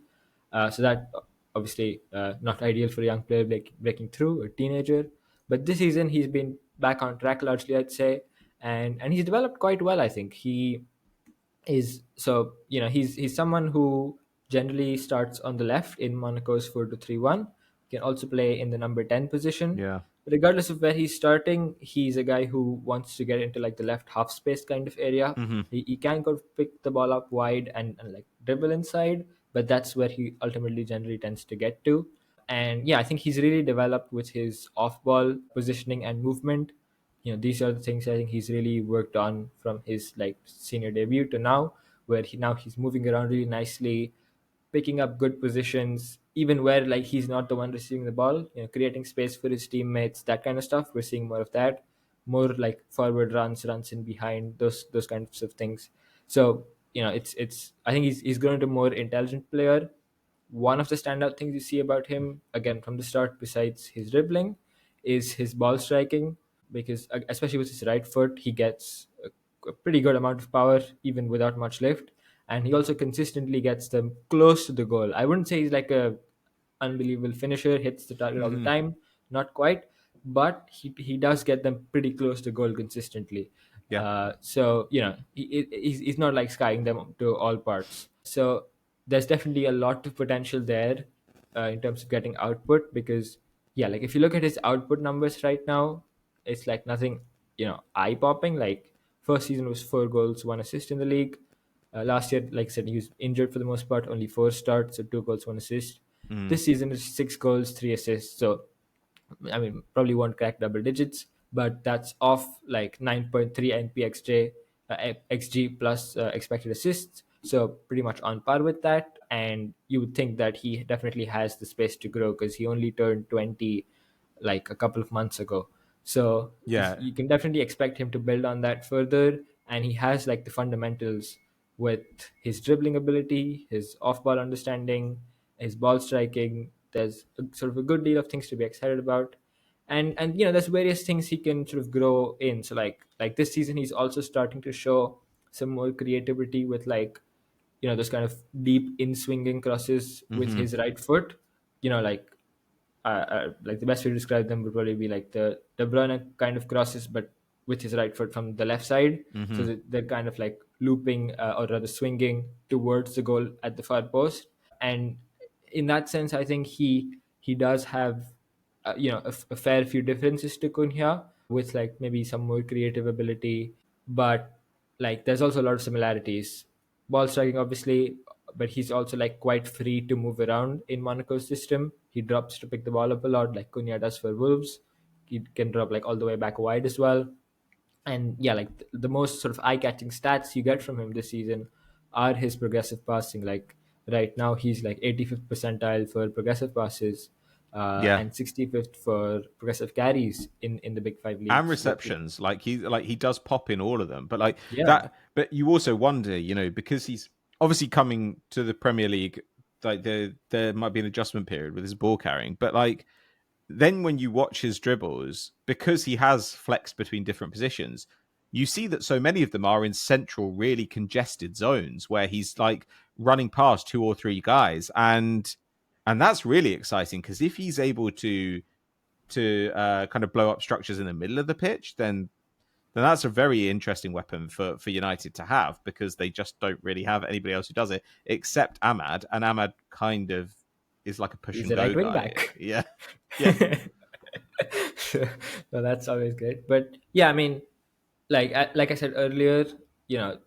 So that obviously not ideal for a young player breaking through, a teenager. But this season he's been back on track largely, I'd say, and he's developed quite well. I think he is so he's someone who generally starts on the left in Monaco's 4-2-3-1. Can also play in the number 10 position. Yeah. Regardless of where he's starting, he's a guy who wants to get into like the left half space kind of area. Hmm. He can go pick the ball up wide and like dribble inside, but that's where he ultimately generally tends to get to. And yeah, I think he's really developed with his off ball positioning and movement. These are the things I think he's really worked on from his like senior debut to now, where he's moving around really nicely, picking up good positions, even where like he's not the one receiving the ball, creating space for his teammates, that kind of stuff. We're seeing more of that, more like forward runs in behind, those kinds of things. So it's I think he's grown into a more intelligent player. One of the standout things you see about him, again from the start, besides his dribbling, is his ball striking. Because especially with his right foot, he gets a pretty good amount of power even without much lift, and he also consistently gets them close to the goal. I wouldn't say he's like a unbelievable finisher, hits the target all the Hmm. time, not quite, but he does get them pretty close to goal consistently. Yeah. So he's not like skying them to all parts. So there's definitely a lot of potential there in terms of getting output because yeah, like if you look at his output numbers right now, it's like nothing eye popping. Like first season was 4 goals, 1 assist in the league. Last year, like I said, he was injured for the most part, only 4 starts, so 2 goals, 1 assist. Mm. This season is 6 goals, 3 assists. So I mean, probably won't crack double digits, but that's off like 9.3 NPXJ XG plus expected assists. So pretty much on par with that. And you would think that he definitely has the space to grow because he only turned 20 like a couple of months ago. So Yeah. you can definitely expect him to build on that further. And he has like the fundamentals with his dribbling ability, his off ball understanding, his ball striking. There's sort of a good deal of things to be excited about. And there's various things he can sort of grow in. So like this season he's also starting to show some more creativity with like those kind of deep in swinging crosses with Hmm. his right foot. Like like the best way to describe them would probably be like the De Bruyne kind of crosses, but with his right foot from the left side. So Hmm. they're kind of like looping or rather swinging towards the goal at the far post. And in that sense, I think he does have a fair few differences to Cunha with like maybe some more creative ability, but like there's also a lot of similarities. Ball striking, obviously, but he's also like quite free to move around in Monaco's system. He drops to pick the ball up a lot, like Cunha does for Wolves. He can drop like all the way back wide as well. And yeah, like the most sort of eye-catching stats you get from him this season are his progressive passing. Like right now, he's like 85th percentile for progressive passes, Yeah. and 65th for progressive carries in the Big Five And leagues. With receptions, like he does pop in all of them, but like yeah, that. But you also wonder, because he's obviously coming to the Premier League like there might be an adjustment period with his ball carrying, but like then when you watch his dribbles, because he has flexed between different positions, you see that so many of them are in central, really congested zones where he's like running past 2 or 3 guys, and that's really exciting because if he's able to kind of blow up structures in the middle of the pitch, then that's a very interesting weapon for United to have, because they just don't really have anybody else who does it except Ahmad, and Ahmad kind of is like a push He's and a go right wing guy. back. Yeah, yeah. So that's always great. But yeah, I mean, like I said earlier, you know,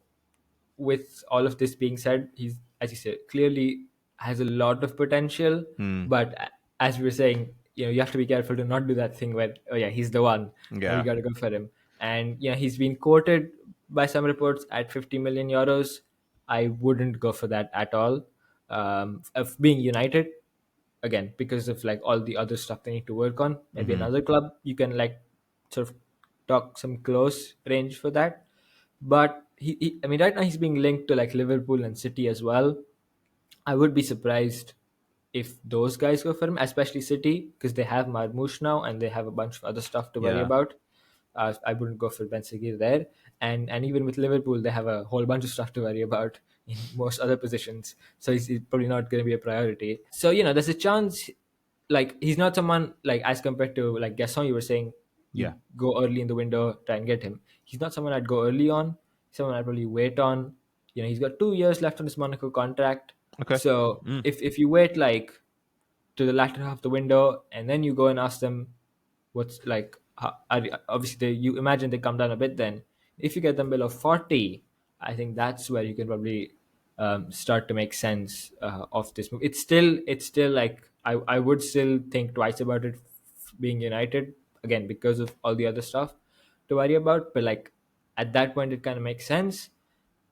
with all of this being said, he's, as you said, clearly has a lot of potential. Hmm. But as we were saying, you have to be careful to not do that thing where, oh yeah, he's the one, and we Yeah. got to go for him. And he's been quoted by some reports at 50 million euros. I wouldn't go for that at all. Of being United, again, because of like all the other stuff they need to work on. Maybe Mm-hmm. another club you can like sort of talk some close range for that. But I mean, right now he's being linked to like Liverpool and City as well. I would be surprised if those guys go for him, especially City, because they have Marmoush now and they have a bunch of other stuff to worry Yeah. about. I wouldn't go for Ben Seghir there, and even with Liverpool, they have a whole bunch of stuff to worry about in most other positions. So he's probably not going to be a priority. So there's a chance, like he's not someone like as compared to like Guessand, you were saying you Yeah. go early in the window try and get him. He's not someone I'd go early on. Someone I'd probably wait on. He's got 2 years left on his Monaco contract. Okay. So if you wait like to the latter half of the window and then you go and ask them what's like obviously you imagine they come down a bit. Then if you get them below 40, I think that's where you can probably start to make sense of this move. It's still like I would still think twice about it being United, again because of all the other stuff to worry about, but like at that point it kind of makes sense.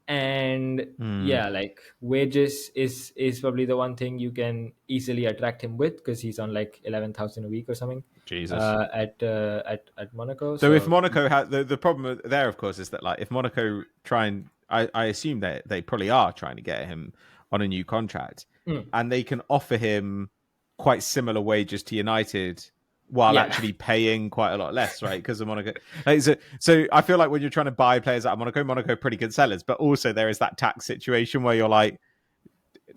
And Mm. yeah, like wages is probably the one thing you can easily attract him with, because he's on like 11,000 a week or something Jesus. at Monaco. So if So Monaco had the problem there, of course, is that like if Monaco try and I assume that they probably are trying to get him on a new contract, and they can offer him quite similar wages to United while yeah. actually paying quite a lot less, right? Because of Monaco. Like, so I feel like when you're trying to buy players out of Monaco are pretty good sellers, but also there is that tax situation where you're like,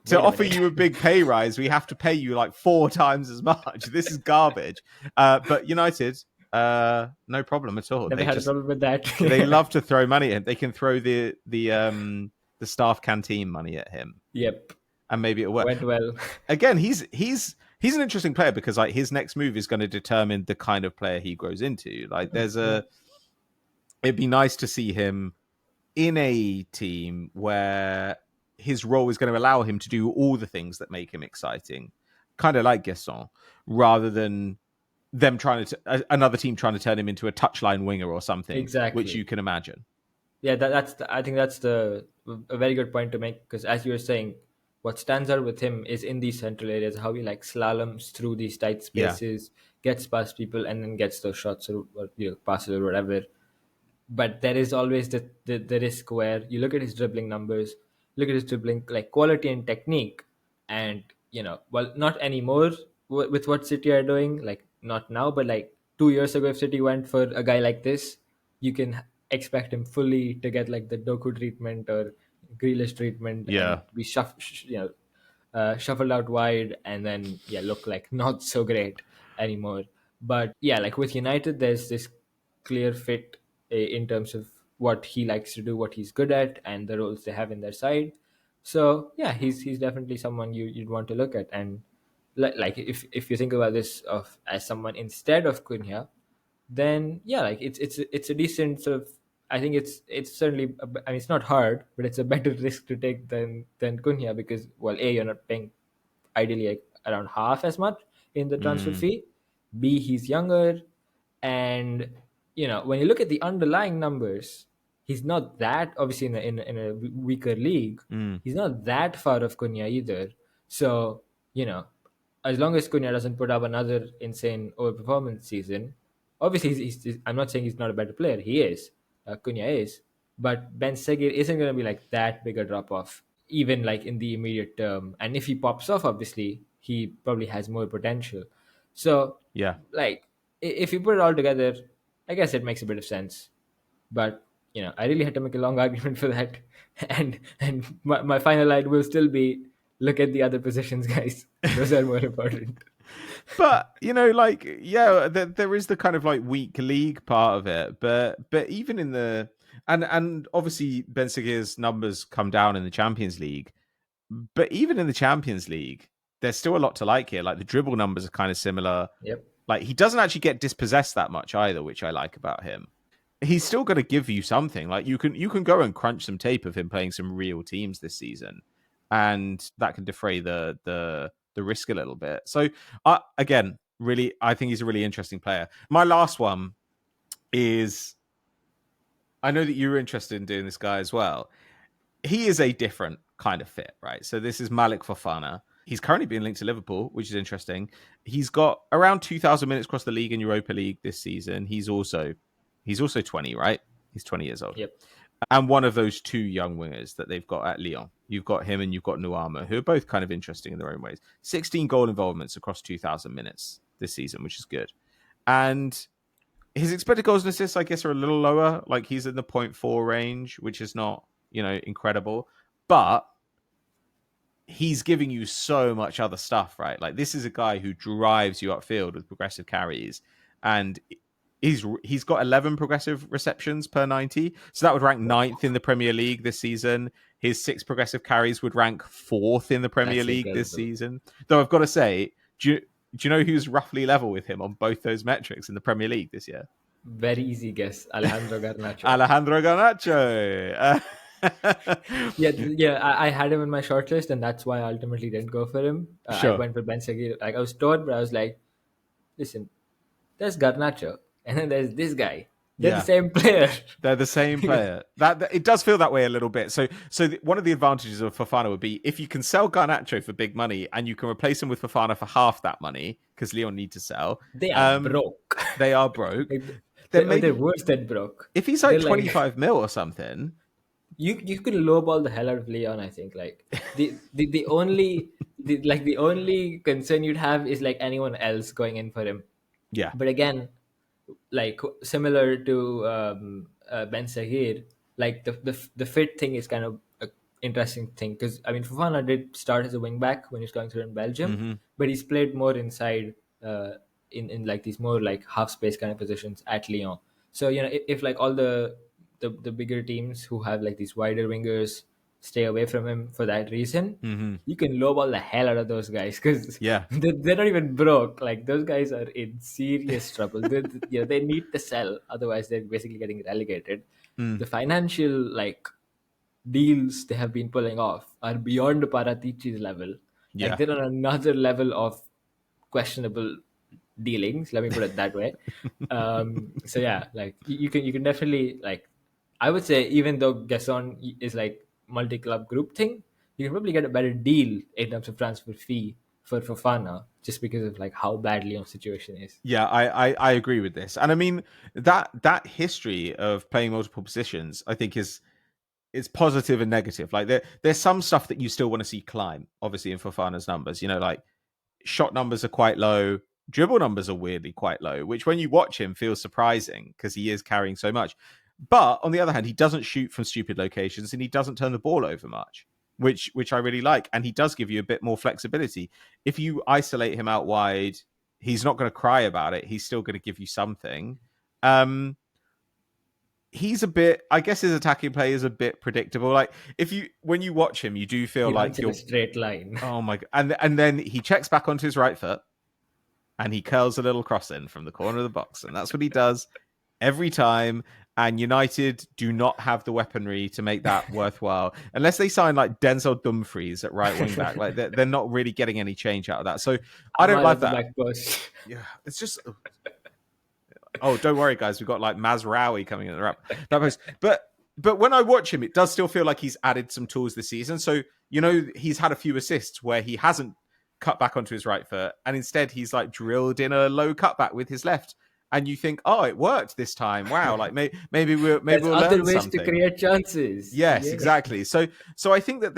to Wait a offer minute. you a big pay rise, we have to pay you like 4 times as much. This is garbage. But United, no problem at all. Never had a problem with that. They love to throw money at him. They can throw the staff canteen money at him, Yep, and maybe it'll work. went well. Again, he's an interesting player because like his next move is going to determine the kind of player he grows into. Like it'd be nice to see him in a team where his role is going to allow him to do all the things that make him exciting, kind of like Guessand, rather than them trying to another team trying to turn him into a touchline winger or something, which you Exactly. can imagine. Yeah, I think that's a very good point to make, because as you were saying, what stands out with him is in these central areas how he like slaloms through these tight Yeah, spaces, gets past people, and then gets those shots or passes or whatever. But there is always the risk where you look at his dribbling numbers, look at his dribbling like quality and technique, and well, not anymore with what City are doing, like not now, but like 2 years ago, if City went for a guy like this, you can expect him fully to get like the Doku treatment or Grealish treatment and yeah. be shuffled out wide, and then look like not so great anymore. But yeah, like with United, there's this clear fit in terms of what he likes to do, what he's good at, and the roles they have in their side. So yeah, he's definitely someone you'd want to look at. And like if you think about this of as someone instead of Cunha, then yeah, like it's a decent sort of. I think it's certainly. I mean, it's not hard, but it's a better risk to take than Cunha, because well, a, you're not paying ideally like around half as much in the transfer Mm, fee. B, he's younger, and when you look at the underlying numbers, he's not that obviously in a weaker league. mm. He's not that far off Cunha either. So as long as Cunha doesn't put up another insane overperformance season, obviously I'm not saying he's not a better player. He is. Cunha is, but Ben Seghir isn't going to be like that big a drop off. even like in the immediate term. And if he pops off, obviously he probably has more potential. So Yeah. like if you put it all together, I guess it makes a bit of sense. But I really had to make a long argument for that, and my final line will still be: look at the other positions, guys. Those are more important. But like, yeah, there is the kind of like weak league part of it, but even in the and obviously Ben Seghir's numbers come down in the Champions League, but even in the Champions League, there's still a lot to like here. Like the dribble numbers are kind of similar. Yep. Like he doesn't actually get dispossessed that much either, which I like about him. He's still going to give you something. Like you can go and crunch some tape of him playing some real teams this season, and that can defray the risk a little bit. So again, really, I think he's a really interesting player. My last one is, I know that you were interested in doing this guy as well. He is a different kind of fit, right? So this is Malick Fofana. He's currently being linked to Liverpool, which is interesting. He's got around 2,000 minutes across the league and Europa League this season. He's also 20, right? He's 20 years old. Yep. And one of those two young wingers that they've got at Lyon. You've got him and you've got Nuama, who are both kind of interesting in their own ways. 16 goal involvements across 2,000 minutes this season, which is good. And his expected goals and assists, I guess, are a little lower. Like he's in the 0.4 range, which is not, incredible. But he's giving you so much other stuff, right? Like this is a guy who drives you upfield with progressive carries, and he's got 11 progressive receptions per 90, so that would rank 9th in the Premier League this season. His 6 progressive carries would rank 4th in the Premier That's League incredible. this season. Though I've got to say, do you know who's roughly level with him on both those metrics in the Premier League this year? Very easy guess. Alejandro Garnacho. Alejandro Garnacho. Yeah. I had him in my shortlist, and that's why I ultimately didn't go for him. I Sure. went for Ben Seghir. Like I was torn, but I was like, listen, there's Garnacho, and then there's this guy. They're the same player. They're the same player. That it does feel that way a little bit. So one of the advantages of Fofana would be if you can sell Garnacho for big money and you can replace him with Fofana for half that money because Lyon need to sell. They are broke. They are broke. They're worse than broke. If he's like 25 mil or something, you could lowball the hell out of Leon. I think like the only the only concern you'd have is like anyone else going in for him. Yeah. But again, like similar to Ben Seghir, like the fit thing is kind of an interesting thing because I mean Fofana did start as a wing back when he was going through in Belgium, but he's played more inside in like these more like half space kind of positions at Lyon. So if like all the bigger teams who have like these wider wingers stay away from him for that reason, you can lowball the hell out of those guys because they're not even broke. Like those guys are in serious trouble. They need to sell, otherwise they're basically getting relegated. The financial like deals they have been pulling off are beyond Paratici's level. Like they're on another level of questionable dealings. Let me put it that way. So yeah, like you can definitely like. I would say even though Guessand is like multi-club group thing, you can probably get a better deal in terms of transfer fee for Fofana just because of like how bad Lyon's situation is. Yeah, I agree with this. And I mean that history of playing multiple positions, I think it's positive and negative. Like there's some stuff that you still want to see climb, obviously in Fofana's numbers. Like shot numbers are quite low, dribble numbers are weirdly quite low, which when you watch him feels surprising because he is carrying so much. But on the other hand, he doesn't shoot from stupid locations and he doesn't turn the ball over much, which I really like. And he does give you a bit more flexibility. If you isolate him out wide, he's not going to cry about it. He's still going to give you something. He's a bit, I guess his attacking play is a bit predictable. Like when you watch him, you do feel like you're in a straight line. Oh my God. And then he checks back onto his right foot and he curls a little cross in from the corner of the box. And that's what he does every time. And United do not have the weaponry to make that worthwhile unless they sign like Denzel Dumfries at right wing back. Like they're not really getting any change out of that. So I don't like that. Yeah, it's just. Oh, don't worry, guys. We've got like Mazraoui coming in the wrap. But when I watch him, it does still feel like he's added some tools this season. So he's had a few assists where he hasn't cut back onto his right foot, and instead he's like drilled in a low cutback with his left. and you think, oh, it worked this time. Wow, like maybe There's we'll other learn ways to something. create chances. Yes, Yeah. exactly. So I think that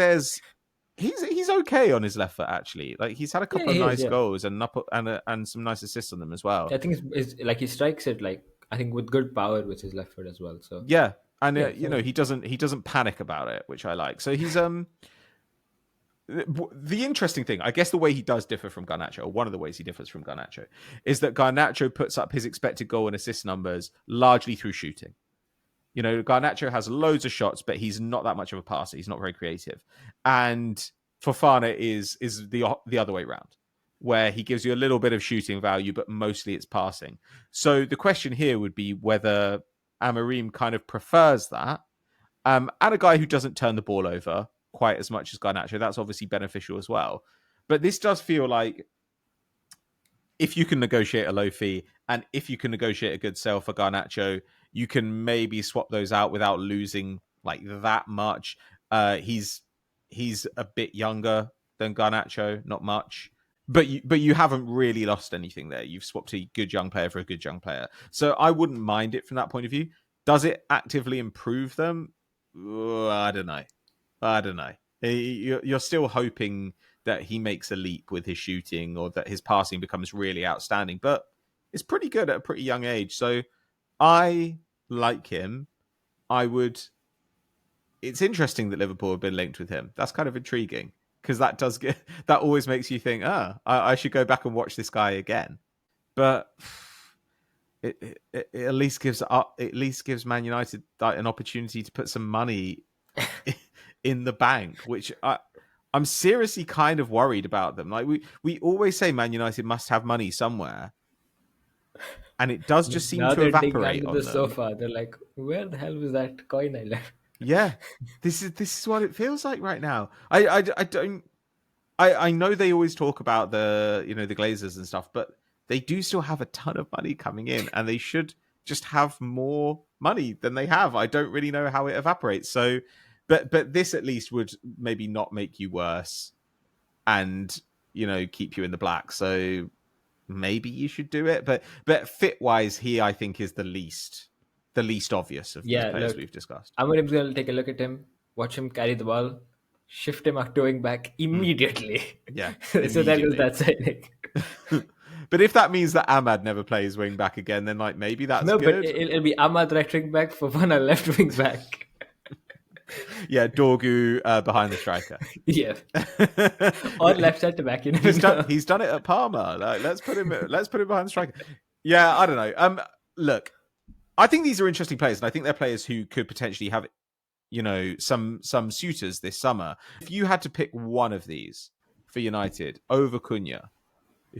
he's okay on his left foot actually. Like he's had a Yeah, couple of he is. nice Yeah. goals and some nice assists on them as well. I think it's like he strikes it like I think with good power with his left foot as well. So Yeah, and yeah, you know he doesn't panic about it, which I like. So he's the interesting thing, I guess, the way he does differ from Garnacho, or one of the ways he differs from Garnacho, is that Garnacho puts up his expected goal and assist numbers largely through shooting. You know, Garnacho has loads of shots, but he's not that much of a passer. He's not very creative. And Fofana is the other way around, where he gives you a little bit of shooting value, but mostly it's passing. So the question here would be whether Amorim kind of prefers that, and a guy who doesn't turn the ball over quite as much as Garnacho. That's obviously beneficial as well. But this does feel like if you can negotiate a low fee and if you can negotiate a good sell for Garnacho, you can maybe swap those out without losing like that much. He's a bit younger than Garnacho, not much. But you haven't really lost anything there. You've swapped a good young player for a good young player. So I wouldn't mind it from that point of view. Does it actively improve them? I don't know. You're still hoping that he makes a leap with his shooting or that his passing becomes really outstanding, but it's pretty good at a pretty young age. So I like him. It's interesting that Liverpool have been linked with him. That's kind of intriguing because that always makes you think, I should go back and watch this guy again. But it at least gives Man United an opportunity to put some money in the bank, which I'm seriously kind of worried about them. Like we always say Man United must have money somewhere, and it does just seem now to they're digging evaporate under on the them. sofa. They're like, where the hell was that coin I left? Yeah, this is what it feels like right now. I know they always talk about the Glazers and stuff, but they do still have a ton of money coming in, and they should just have more money than they have. I don't really know how it evaporates. So, but this at least would maybe not make you worse, and keep you in the black. So maybe you should do it. But fit wise, he I think is the least obvious of these Yeah, players look, we've discussed. Amorim's going to take a look at him, watch him carry the ball, shift him out to wing back immediately. Yeah, So there goes immediately. that signing. But if that means that Ahmad never plays wing back again, then like maybe that's No, but good. it'll be Ahmad right wing back, Fofana left wing back. Yeah, Dorgu behind the striker. Yeah. Or left centre back, you never know. He's done it at Parma. Like, let's put him behind the striker. Yeah, I don't know. Look, I think these are interesting players, and I think they're players who could potentially have, some suitors this summer. If you had to pick one of these for United over Cunha,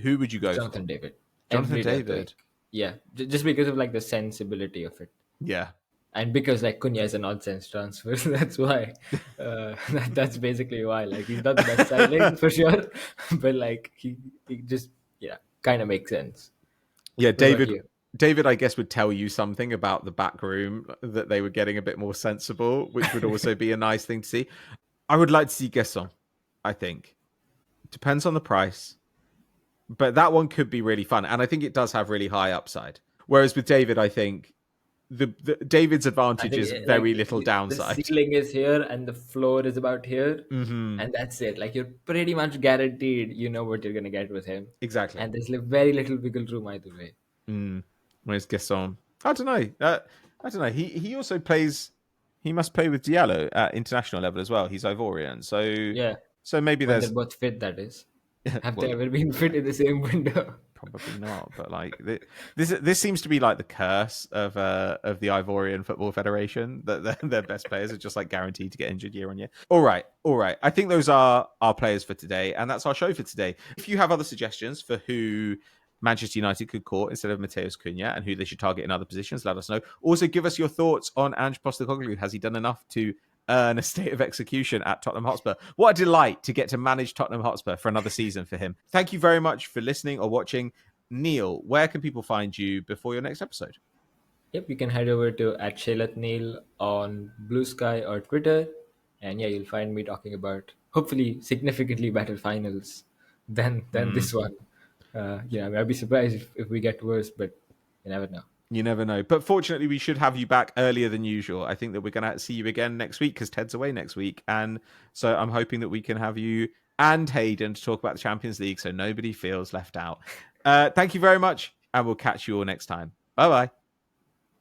who would you go Jonathan for? David. Jonathan Every day of the David. week. Yeah, just because of like the sensibility of it. Yeah. And because like Cunha is a nonsense transfer, so that's why. That's basically why. Like he's not the best signing for sure, but like he just kind of makes sense. Yeah, What about you? David, I guess, would tell you something about the back room that they were getting a bit more sensible, which would also be a nice thing to see. I would like to see Guessand, I think. Depends on the price. But that one could be really fun. And I think it does have really high upside. Whereas with David, I think the David's advantage is very little downside. The ceiling is here and the floor is about here, and that's it. Like you're pretty much guaranteed, you know what you're gonna get with him. Exactly. And there's very little wiggle room either way. Whereas Guessand, I don't know. He also plays. He must play with Diallo at international level as well. He's Ivorian, so Yeah. So maybe When there's they're both fit, that is. Have well, they ever been fit in the same window? probably not. But like this seems to be like the curse of the Ivorian Football Federation, that their best players are just like guaranteed to get injured year on year. All right. I think those are our players for today, and that's our show for today. If you have other suggestions for who Manchester United could court instead of Matheus Cunha and who they should target in other positions, let us know. Also, give us your thoughts on Ange Postecoglou. Has he done enough to earn a state of execution at Tottenham Hotspur? What a delight to get to manage Tottenham Hotspur for another season for him. Thank you very much for listening or watching. Neel, where can people find you before your next episode? Yep, you can head over to @ShaylatNeel on Blue Sky or Twitter. And yeah, you'll find me talking about hopefully significantly better finals than this one. I'd be surprised if we get worse, but You never know. You never know. But fortunately, we should have you back earlier than usual. I think that we're going to see you again next week because Ted's away next week. And so I'm hoping that we can have you and Hayden to talk about the Champions League so nobody feels left out. Thank you very much. And we'll catch you all next time. Bye-bye.